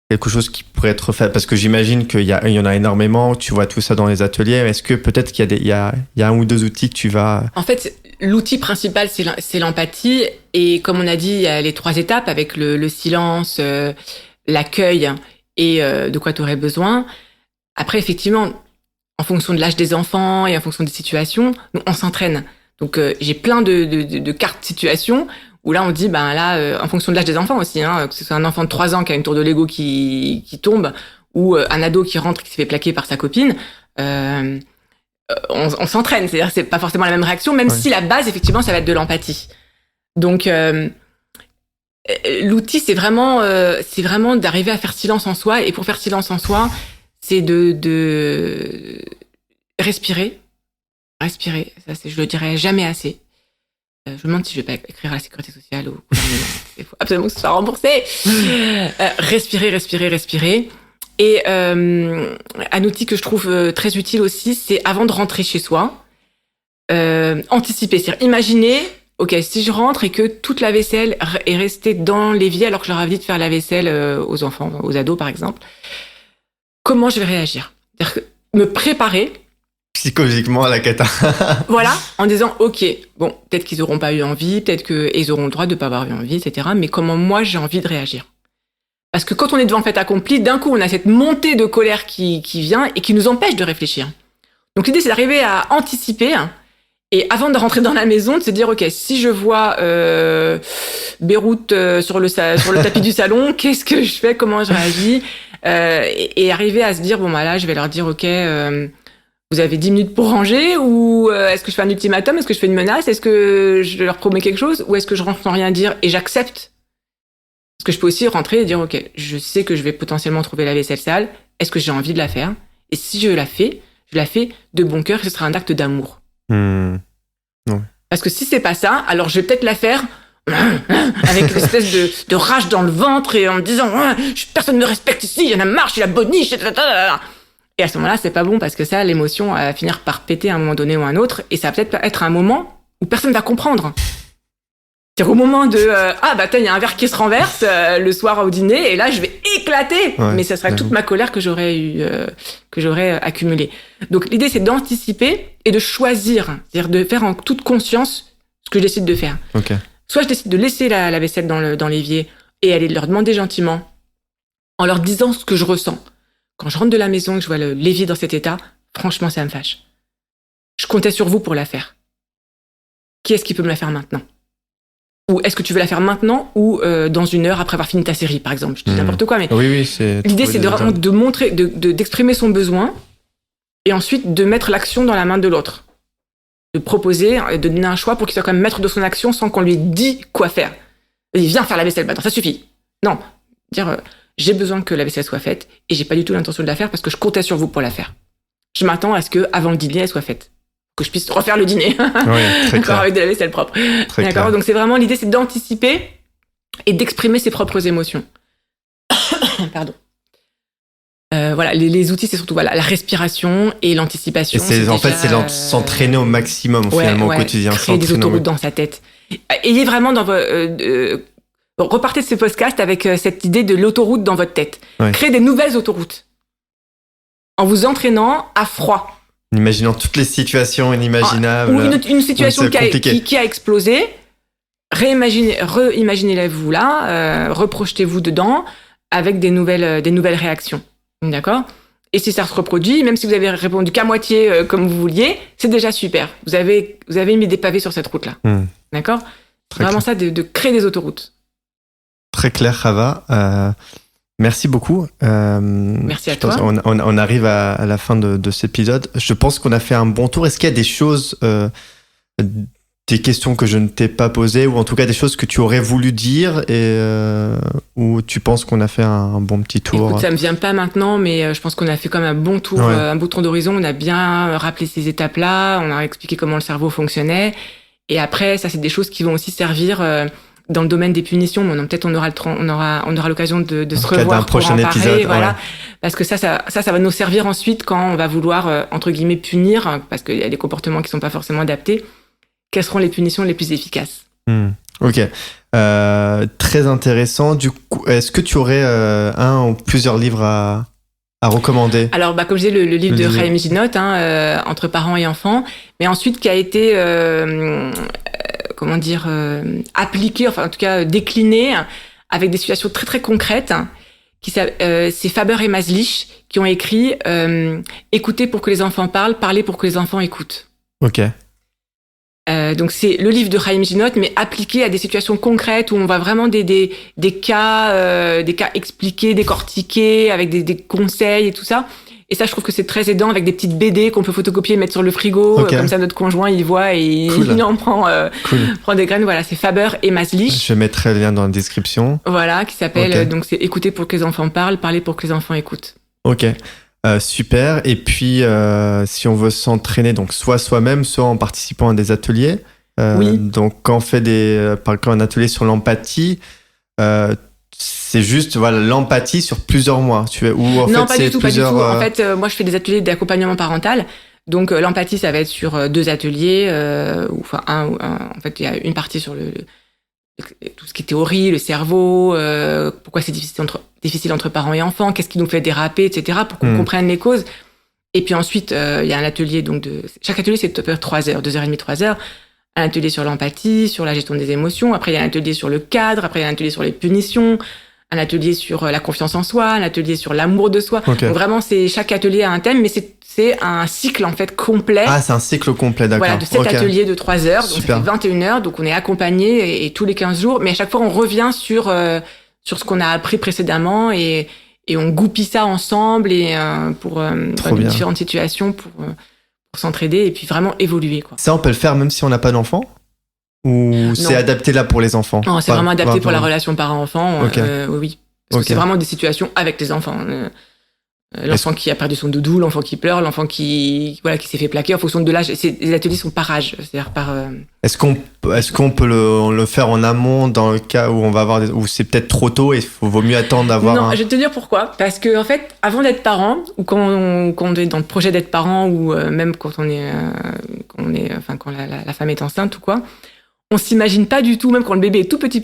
Quelque chose qui pourrait être fait, parce que j'imagine qu'il y en a énormément, tu vois tout ça dans les ateliers. Est-ce que peut-être qu'il y a un ou deux outils que tu vas... En fait, l'outil principal, c'est l'empathie. Et comme on a dit, il y a les 3 étapes avec le silence, l'accueil et de quoi tu aurais besoin. Après, effectivement, en fonction de l'âge des enfants et en fonction des situations, on s'entraîne. Donc, j'ai plein de cartes situations où là, on dit, en fonction de l'âge des enfants aussi, que ce soit un enfant de 3 ans qui a une tour de Lego qui tombe, ou un ado qui rentre et qui se fait plaquer par sa copine, on s'entraîne. C'est-à-dire que c'est pas forcément la même réaction, même si la base, effectivement, ça va être de l'empathie. Donc, l'outil, c'est vraiment d'arriver à faire silence en soi. Et pour faire silence en soi, c'est de respirer. Respirer, ça, je le dirai jamais assez. Je me demande si je vais pas écrire à la sécurité sociale ou au gouvernement. Il faut absolument que ce soit remboursé. Respirer. Et un outil que je trouve très utile aussi, c'est avant de rentrer chez soi, anticiper. C'est-à-dire imaginer, ok, si je rentre et que toute la vaisselle est restée dans l'évier alors que je leur avais dit de faire la vaisselle aux enfants, aux ados par exemple, comment je vais réagir ? C'est-à-dire que me préparer psychologiquement à la cata. Voilà, en disant, ok, bon, peut-être qu'ils auront pas eu envie, peut-être qu'ils auront le droit de pas avoir eu envie, etc. Mais comment moi j'ai envie de réagir ? Parce que quand on est devant le fait accompli, d'un coup on a cette montée de colère qui vient et qui nous empêche de réfléchir. Donc l'idée c'est d'arriver à anticiper et avant de rentrer dans la maison, de se dire, ok, si je vois Beyrouth sur le tapis du salon, qu'est-ce que je fais ? Comment je réagis ? Et arriver à se dire, bon là je vais leur dire, ok... vous avez 10 minutes pour ranger, ou est-ce que je fais un ultimatum, est-ce que je fais une menace, est-ce que je leur promets quelque chose, ou est-ce que je rentre sans rien dire et j'accepte Parce que je peux aussi rentrer et dire, ok, je sais que je vais potentiellement trouver la vaisselle sale. Est-ce que j'ai envie de la faire? Et si je la fais de bon cœur et ce sera un acte d'amour. Ouais. Parce que si c'est pas ça, alors je vais peut-être la faire avec une espèce de rage dans le ventre et en me disant, personne ne me respecte ici, il y en a marre, je suis la boniche, et à ce moment-là, c'est pas bon parce que ça, l'émotion va finir par péter à un moment donné ou à un autre et ça va peut-être être un moment où personne va comprendre. C'est au moment de il y a un verre qui se renverse le soir au dîner et là je vais éclater, mais ça serait toute ma colère que j'aurais accumulée. Donc l'idée c'est d'anticiper et de choisir, c'est-à-dire de faire en toute conscience ce que je décide de faire. Okay. Soit je décide de laisser la vaisselle dans l'évier et aller leur demander gentiment en leur disant ce que je ressens. Quand je rentre de la maison et que je vois l'évier dans cet état, franchement ça me fâche. Je comptais sur vous pour la faire. Qui est-ce qui peut me la faire maintenant? Ou est-ce que tu veux la faire maintenant ou dans 1 heure après avoir fini ta série, par exemple? Je dis n'importe quoi, mais oui, l'idée, c'est vraiment de montrer, d'exprimer son besoin et ensuite de mettre l'action dans la main de l'autre. De proposer, de donner un choix pour qu'il soit quand même maître de son action sans qu'on lui dise quoi faire. Il vient faire la vaisselle, maintenant, ça suffit. Non, dire j'ai besoin que la vaisselle soit faite et j'ai pas du tout l'intention de la faire parce que je comptais sur vous pour la faire. Je m'attends à ce que avant le dîner, elle soit faite. Que je puisse refaire le dîner. Oui, encore avec de la vaisselle propre. Très D'accord. Clair. Donc c'est vraiment l'idée, c'est d'anticiper et d'exprimer ses propres émotions. Pardon. Voilà, les outils, c'est surtout la respiration et l'anticipation. Et c'est s'entraîner au maximum finalement au quotidien. Créer des autoroutes dans sa tête. Ayez vraiment dans repartez de ce podcast avec cette idée de l'autoroute dans votre tête. Ouais. Créez des nouvelles autoroutes en vous entraînant à froid. En imaginant toutes les situations inimaginables. Ou une situation qui a explosé. Reimaginez-la-vous là, reprojetez-vous dedans avec des nouvelles réactions. D'accord ? Et si ça se reproduit, même si vous avez répondu qu'à moitié comme vous vouliez, c'est déjà super. Vous avez mis des pavés sur cette route-là. D'accord ? C'est vraiment ça, de créer des autoroutes. Très clair, Chava. Merci beaucoup. Merci à toi. On arrive à la fin de cet épisode. Je pense qu'on a fait un bon tour. Est-ce qu'il y a des choses, des questions que je ne t'ai pas posées, ou en tout cas des choses que tu aurais voulu dire ou tu penses qu'on a fait un bon petit tour? Écoute, ça me vient pas maintenant, mais je pense qu'on a fait quand même un bon tour, un beau tour d'horizon. On a bien rappelé ces étapes-là. On a expliqué comment le cerveau fonctionnait. Et après, ça, c'est des choses qui vont aussi servir dans le domaine des punitions. Bon, peut-être on aura l'occasion de se revoir d'un prochain pour en parler, épisode. voilà. Ouais. Parce que ça va nous servir ensuite quand on va vouloir entre guillemets punir, parce qu'il y a des comportements qui sont pas forcément adaptés. Quelles seront les punitions les plus efficaces? Ok. Très intéressant. Du coup, est-ce que tu aurais un ou plusieurs livres à recommander? Alors, comme je disais, le livre de Chaim Ginott, Entre parents et enfants, mais ensuite qui a été, appliqué, enfin en tout cas décliné avec des situations très très concrètes. C'est Faber et Maslich qui ont écrit Écoutez pour que les enfants parlent, parler pour que les enfants écoutent. Ok. Donc c'est le livre de Chaim Ginott, mais appliqué à des situations concrètes où on va vraiment des cas expliqués, décortiqués, avec des conseils et tout ça. Et ça, je trouve que c'est très aidant avec des petites BD qu'on peut photocopier et mettre sur le frigo. Comme ça, notre conjoint, il voit et il en prend des graines. Voilà, c'est Faber et Maslich. Je mettrai le lien dans la description. Voilà, qui s'appelle, donc c'est Écouter pour que les enfants parlent, parler pour que les enfants écoutent. Ok. Super. Et puis, si on veut s'entraîner, donc soit soi-même, soit en participant à des ateliers. Oui. Donc, quand on fait un atelier sur l'empathie, c'est juste l'empathie sur plusieurs mois. Non, pas du tout. En fait, moi, je fais des ateliers d'accompagnement parental. Donc, l'empathie, ça va être sur 2 ateliers. En fait, il y a une partie sur tout ce qui est théorie, le cerveau, pourquoi c'est difficile entre parents et enfants, qu'est-ce qui nous fait déraper, etc., pour qu'on comprenne les causes. Et puis ensuite, il y a un atelier, chaque atelier, c'est à peu près 3 heures, 2h30, 3 heures. Un atelier sur l'empathie, sur la gestion des émotions. Après, il y a un atelier sur le cadre. Après, il y a un atelier sur les punitions. Un atelier sur la confiance en soi. Un atelier sur l'amour de soi. Okay. Donc vraiment, chaque atelier a un thème, mais c'est un cycle, en fait, complet. Ah, c'est un cycle complet, d'accord. Voilà, de 7 ateliers de 3 heures. Donc, ça fait 21 heures. Donc, on est accompagné et tous les 15 jours. Mais à chaque fois, on revient sur ce qu'on a appris précédemment et on goupille ça ensemble pour différentes situations pour s'entraider et puis vraiment évoluer, quoi. Ça, on peut le faire même si on n'a pas d'enfant? Ou c'est adapté là pour les enfants? Non, c'est vraiment adapté pour la relation parent-enfant. Okay. Oui. Parce que c'est vraiment des situations avec les enfants. L'enfant qui a perdu son doudou, l'enfant qui pleure, l'enfant qui s'est fait plaquer en fonction de l'âge. Les ateliers sont par âge, c'est-à-dire par. Est-ce qu'on peut le faire en amont dans le cas où on va avoir où c'est peut-être trop tôt et vaut mieux attendre d'avoir. Non, je vais te dire pourquoi. Parce que en fait, avant d'être parent ou quand on est dans le projet d'être parent ou même quand quand la femme est enceinte ou quoi, on s'imagine pas du tout, même quand le bébé est tout petit.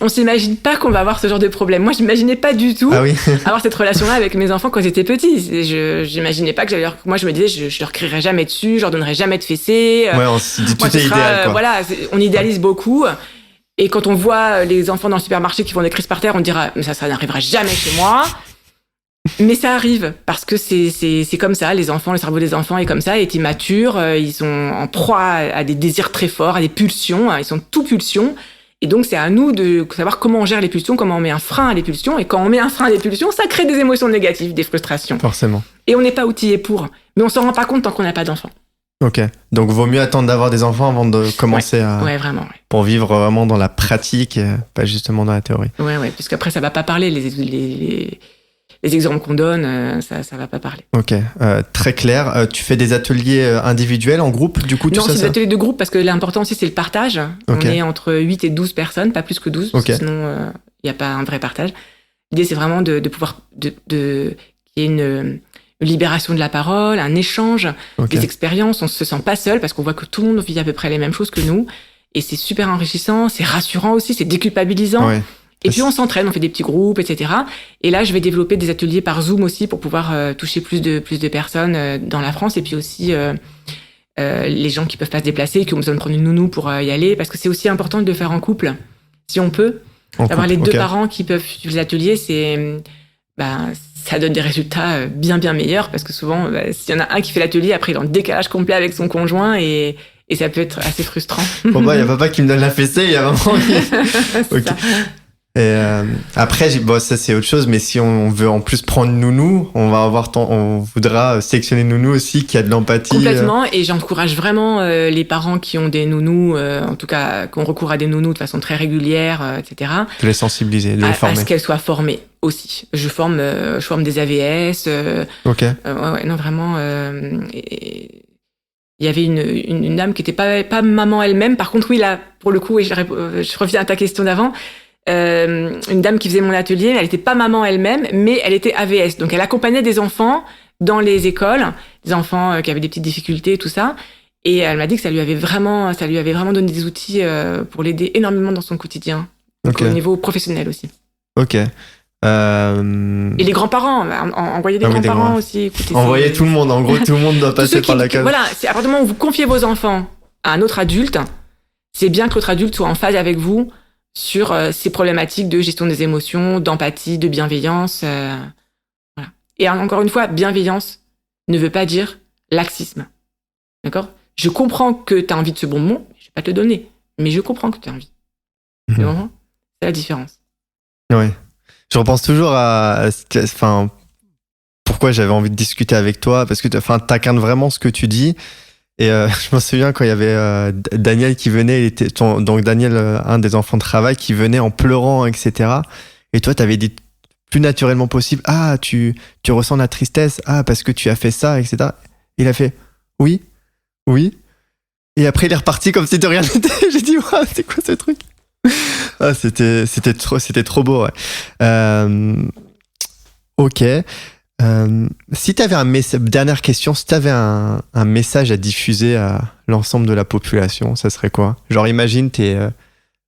On s'imagine pas qu'on va avoir ce genre de problème. Moi, j'imaginais pas du tout avoir cette relation-là avec mes enfants quand ils étaient petits. J'imaginais pas que moi, je me disais, je leur crierais jamais dessus, je leur donnerais jamais de fessées. Ouais, on se dit tout est idéal, quoi. Voilà, on idéalise beaucoup. Et quand on voit les enfants dans le supermarché qui font des crises par terre, on dira, mais ça n'arrivera jamais chez moi. Mais ça arrive, parce que c'est comme ça, le cerveau des enfants est comme ça, est immature, ils sont en proie à des désirs très forts, à des pulsions, ils sont tout pulsions. Et donc, c'est à nous de savoir comment on gère les pulsions, comment on met un frein à les pulsions. Et quand on met un frein à des pulsions, ça crée des émotions négatives, des frustrations. Forcément. Et on n'est pas outillé pour. Mais on s'en rend pas compte tant qu'on n'a pas d'enfants. Ok. Donc, vaut mieux attendre d'avoir des enfants avant de commencer Ouais, vraiment. Ouais. Pour vivre vraiment dans la pratique, pas justement dans la théorie. Ouais, puisqu'après, ça va pas parler. Les exemples qu'on donne, ça va pas parler. Ok, très clair. Tu fais des ateliers individuels, en groupe, du coup, tout ça? Non, c'est des ateliers de groupe, parce que l'important aussi, c'est le partage. Okay. On est entre 8 et 12 personnes, pas plus que 12, sinon il n'y a pas un vrai partage. L'idée, c'est vraiment de pouvoir qu'il y ait une libération de la parole, un échange, des expériences. On se sent pas seul, parce qu'on voit que tout le monde vit à peu près les mêmes choses que nous. Et c'est super enrichissant, c'est rassurant aussi, c'est déculpabilisant. Ouais. Et puis on s'entraîne, on fait des petits groupes, etc. Et là, je vais développer des ateliers par Zoom aussi pour pouvoir toucher plus de personnes dans la France. Et puis aussi les gens qui peuvent pas se déplacer, qui ont besoin de prendre une nounou pour y aller. Parce que c'est aussi important de le faire en couple, si on peut. D'avoir les deux parents qui peuvent suivre les ateliers, ça donne des résultats bien meilleurs. Parce que souvent, s'il y en a un qui fait l'atelier, après il est en décalage complet avec son conjoint et ça peut être assez frustrant. Bon, il y a papa qui me donne la fessée, il y a vraiment... Ok. Et après, ça c'est autre chose, mais si on veut en plus prendre nounou, on voudra sélectionner nounou aussi qui a de l'empathie. Complètement, et j'encourage vraiment les parents qui ont des nounous, en tout cas, qui ont recours à des nounous de façon très régulière, etc. De les sensibiliser, de les former. À ce qu'elles soient formées aussi. Je forme des AVS. Ok. Non, vraiment. Il y avait une dame qui était pas maman elle-même. Par contre, oui, là, pour le coup, je reviens à ta question d'avant. Une dame qui faisait mon atelier, elle était pas maman elle-même, mais elle était AVS. Donc elle accompagnait des enfants dans les écoles, des enfants qui avaient des petites difficultés, tout ça. Et elle m'a dit que ça lui avait vraiment donné des outils pour l'aider énormément dans son quotidien, donc au niveau professionnel aussi. Ok. Et les grands-parents, envoyer des grands-parents aussi. Écoutez, envoyer tout le monde, en gros, tout le monde doit passer par la case. Voilà, c'est à partir du moment où vous confiez vos enfants à un autre adulte, c'est bien que l'autre adulte soit en phase avec vous sur ces problématiques de gestion des émotions, d'empathie, de bienveillance. Voilà. Et encore une fois, bienveillance ne veut pas dire laxisme. D'accord ? Je comprends que tu as envie de ce bonbon, je vais pas te le donner, mais je comprends que tu as envie. C'est la différence. Oui. Je repense toujours pourquoi j'avais envie de discuter avec toi, parce que t'incarnes vraiment ce que tu dis. Et je me souviens quand il y avait Daniel qui venait, donc Daniel, un des enfants de travail, qui venait en pleurant, etc. Et toi, t'avais dit plus naturellement possible, tu ressens la tristesse, parce que tu as fait ça, etc. Il a fait oui. Et après, il est reparti comme si de rien n'était. J'ai dit, c'est quoi ce truc? C'était trop beau, ouais. Ok. Si tu avais dernière question, si tu avais un message à diffuser à l'ensemble de la population, ça serait quoi? Genre, imagine, tu es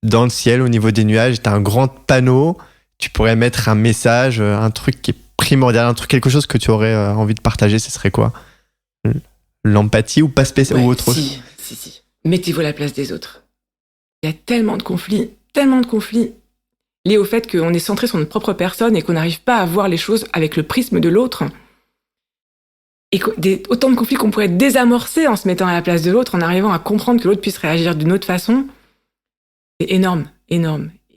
dans le ciel au niveau des nuages, tu as un grand panneau, tu pourrais mettre un message, un truc qui est primordial, quelque chose que tu aurais envie de partager, ce serait quoi? L'empathie ou pas spécial ou autre chose? Si. Mettez-vous à la place des autres. Il y a tellement de conflits liés au fait qu'on est centré sur notre propre personne et qu'on n'arrive pas à voir les choses avec le prisme de l'autre. Et autant de conflits qu'on pourrait désamorcer en se mettant à la place de l'autre, en arrivant à comprendre que l'autre puisse réagir d'une autre façon. C'est énorme.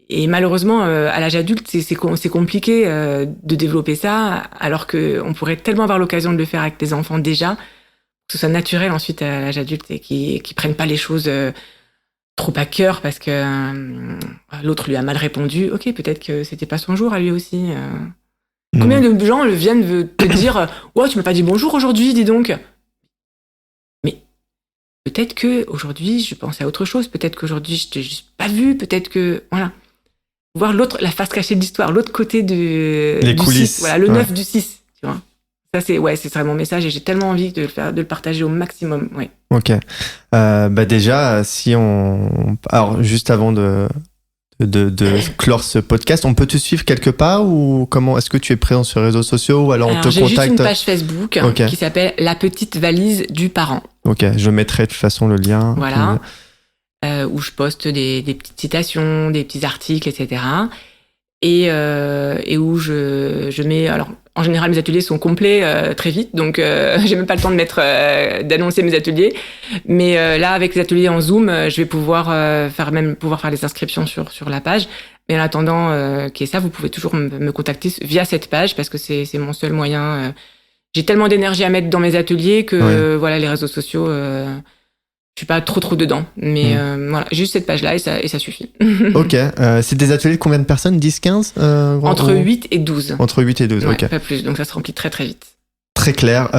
Et malheureusement, à l'âge adulte, c'est compliqué de développer ça, alors qu'on pourrait tellement avoir l'occasion de le faire avec des enfants déjà, que ce soit naturel ensuite à l'âge adulte et qui prennent pas les choses trop à cœur parce que l'autre lui a mal répondu. Ok, peut-être que c'était pas son jour à lui aussi. Combien de gens viennent te dire « Oh, tu m'as pas dit bonjour aujourd'hui, dis donc !» Mais peut-être que aujourd'hui je pensais à autre chose. Peut-être qu'aujourd'hui, je t'ai juste pas vu. Peut-être que... Voilà. Voir la face cachée de l'histoire, l'autre côté du coulisses. 6. Voilà, le 9 du 6, tu vois. Ça, c'est ça mon message et j'ai tellement envie de le partager au maximum. Ouais. Ok. Déjà, si on... Alors, juste avant de clore ce podcast, on peut te suivre quelque part ou comment? Est-ce que tu es présent sur les réseaux sociaux ou alors on te j'ai contacte? J'ai juste une page Facebook qui s'appelle La petite valise du parent. Ok, je mettrai de toute façon le lien. Voilà. Où je poste des petites citations, des petits articles, etc. Et où je mets... Alors, en général, mes ateliers sont complets très vite, donc j'ai même pas le temps d'annoncer mes ateliers. Mais là, avec les ateliers en Zoom, je vais pouvoir faire des inscriptions sur la page. Mais en attendant qu'il y ait ça, vous pouvez toujours me contacter via cette page parce que c'est mon seul moyen. J'ai tellement d'énergie à mettre dans mes ateliers que voilà, les réseaux sociaux... je suis pas trop dedans, mais voilà, juste cette page-là et ça suffit. Ok, c'est des ateliers de combien de personnes? 10, 15 Entre 8 et 12. Entre 8 et 12, ouais, ok. Pas plus, donc ça se remplit très vite. Très clair.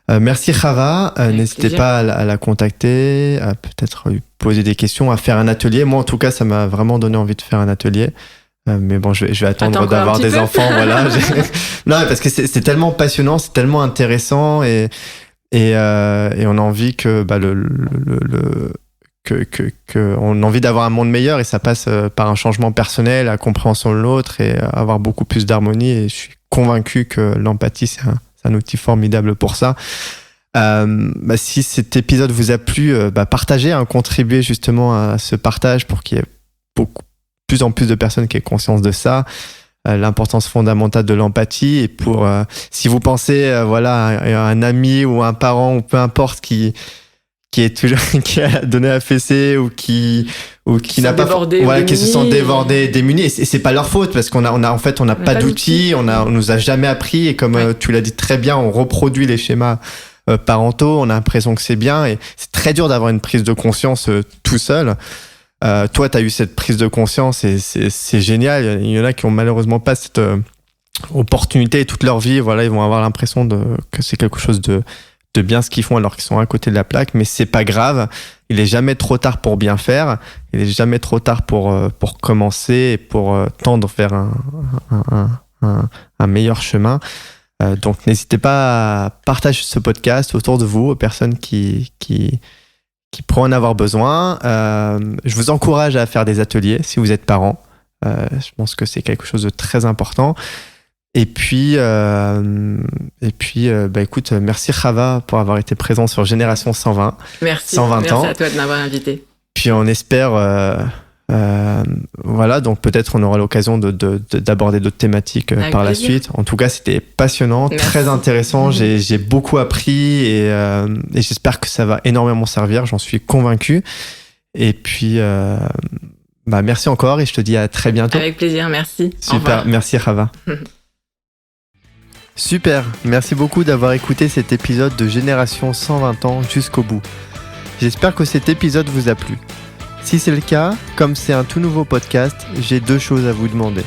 Merci Chava, n'hésitez pas à la contacter, à peut-être lui poser des questions, à faire un atelier. Moi en tout cas, ça m'a vraiment donné envie de faire un atelier. Mais bon, je vais attendre d'avoir des enfants, voilà. Non, parce que c'est tellement passionnant, c'est tellement intéressant et on a envie que on a envie d'avoir un monde meilleur et ça passe par un changement personnel, la compréhension de l'autre et avoir beaucoup plus d'harmonie. Et je suis convaincu que l'empathie c'est un outil formidable pour ça. Si cet épisode vous a plu, partagez, contribuez justement à ce partage pour qu'il y ait plus en plus de personnes qui aient conscience de ça. L'importance fondamentale de l'empathie et pour si vous pensez à un ami ou un parent ou peu importe qui est toujours qui a donné à fesser ou qui n'a pas qui se sent débordé, démuni et c'est pas leur faute parce qu'on n'a pas d'outils, on nous a jamais appris et comme tu l'as dit très bien, on reproduit les schémas parentaux, on a l'impression que c'est bien et c'est très dur d'avoir une prise de conscience tout seul. Toi, tu as eu cette prise de conscience et c'est génial. Il y en a qui ont malheureusement pas cette opportunité toute leur vie. Voilà, ils vont avoir l'impression que c'est quelque chose de bien ce qu'ils font alors qu'ils sont à côté de la plaque. Mais c'est pas grave. Il est jamais trop tard pour bien faire. Il est jamais trop tard pour commencer et pour tendre vers un meilleur chemin. Donc, n'hésitez pas à partager ce podcast autour de vous aux personnes qui pourraient en avoir besoin. Je vous encourage à faire des ateliers si vous êtes parent. Je pense que c'est quelque chose de très important. Et puis, écoute, merci Chava pour avoir été présent sur Génération 120. Merci. 120 merci ans. à toi de m'avoir invité. Puis on espère, donc peut-être on aura l'occasion d'aborder d'autres thématiques par la suite. En tout cas, c'était passionnant, très intéressant. J'ai beaucoup appris et j'espère que ça va énormément servir. J'en suis convaincu. Et puis, merci encore et je te dis à très bientôt. Avec plaisir, merci. Super, merci Chava. Super, merci beaucoup d'avoir écouté cet épisode de Génération 120 ans jusqu'au bout. J'espère que cet épisode vous a plu. Si c'est le cas, comme c'est un tout nouveau podcast, j'ai 2 choses à vous demander.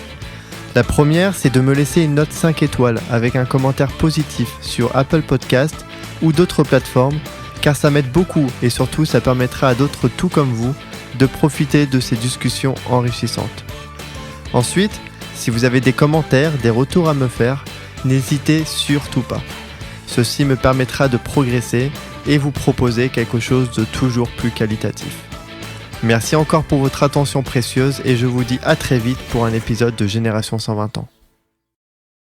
La première, c'est de me laisser une note 5 étoiles avec un commentaire positif sur Apple Podcast ou d'autres plateformes, car ça m'aide beaucoup et surtout ça permettra à d'autres tout comme vous de profiter de ces discussions enrichissantes. Ensuite, si vous avez des commentaires, des retours à me faire, n'hésitez surtout pas. Ceci me permettra de progresser et vous proposer quelque chose de toujours plus qualitatif. Merci encore pour votre attention précieuse et je vous dis à très vite pour un épisode de Génération 120 ans.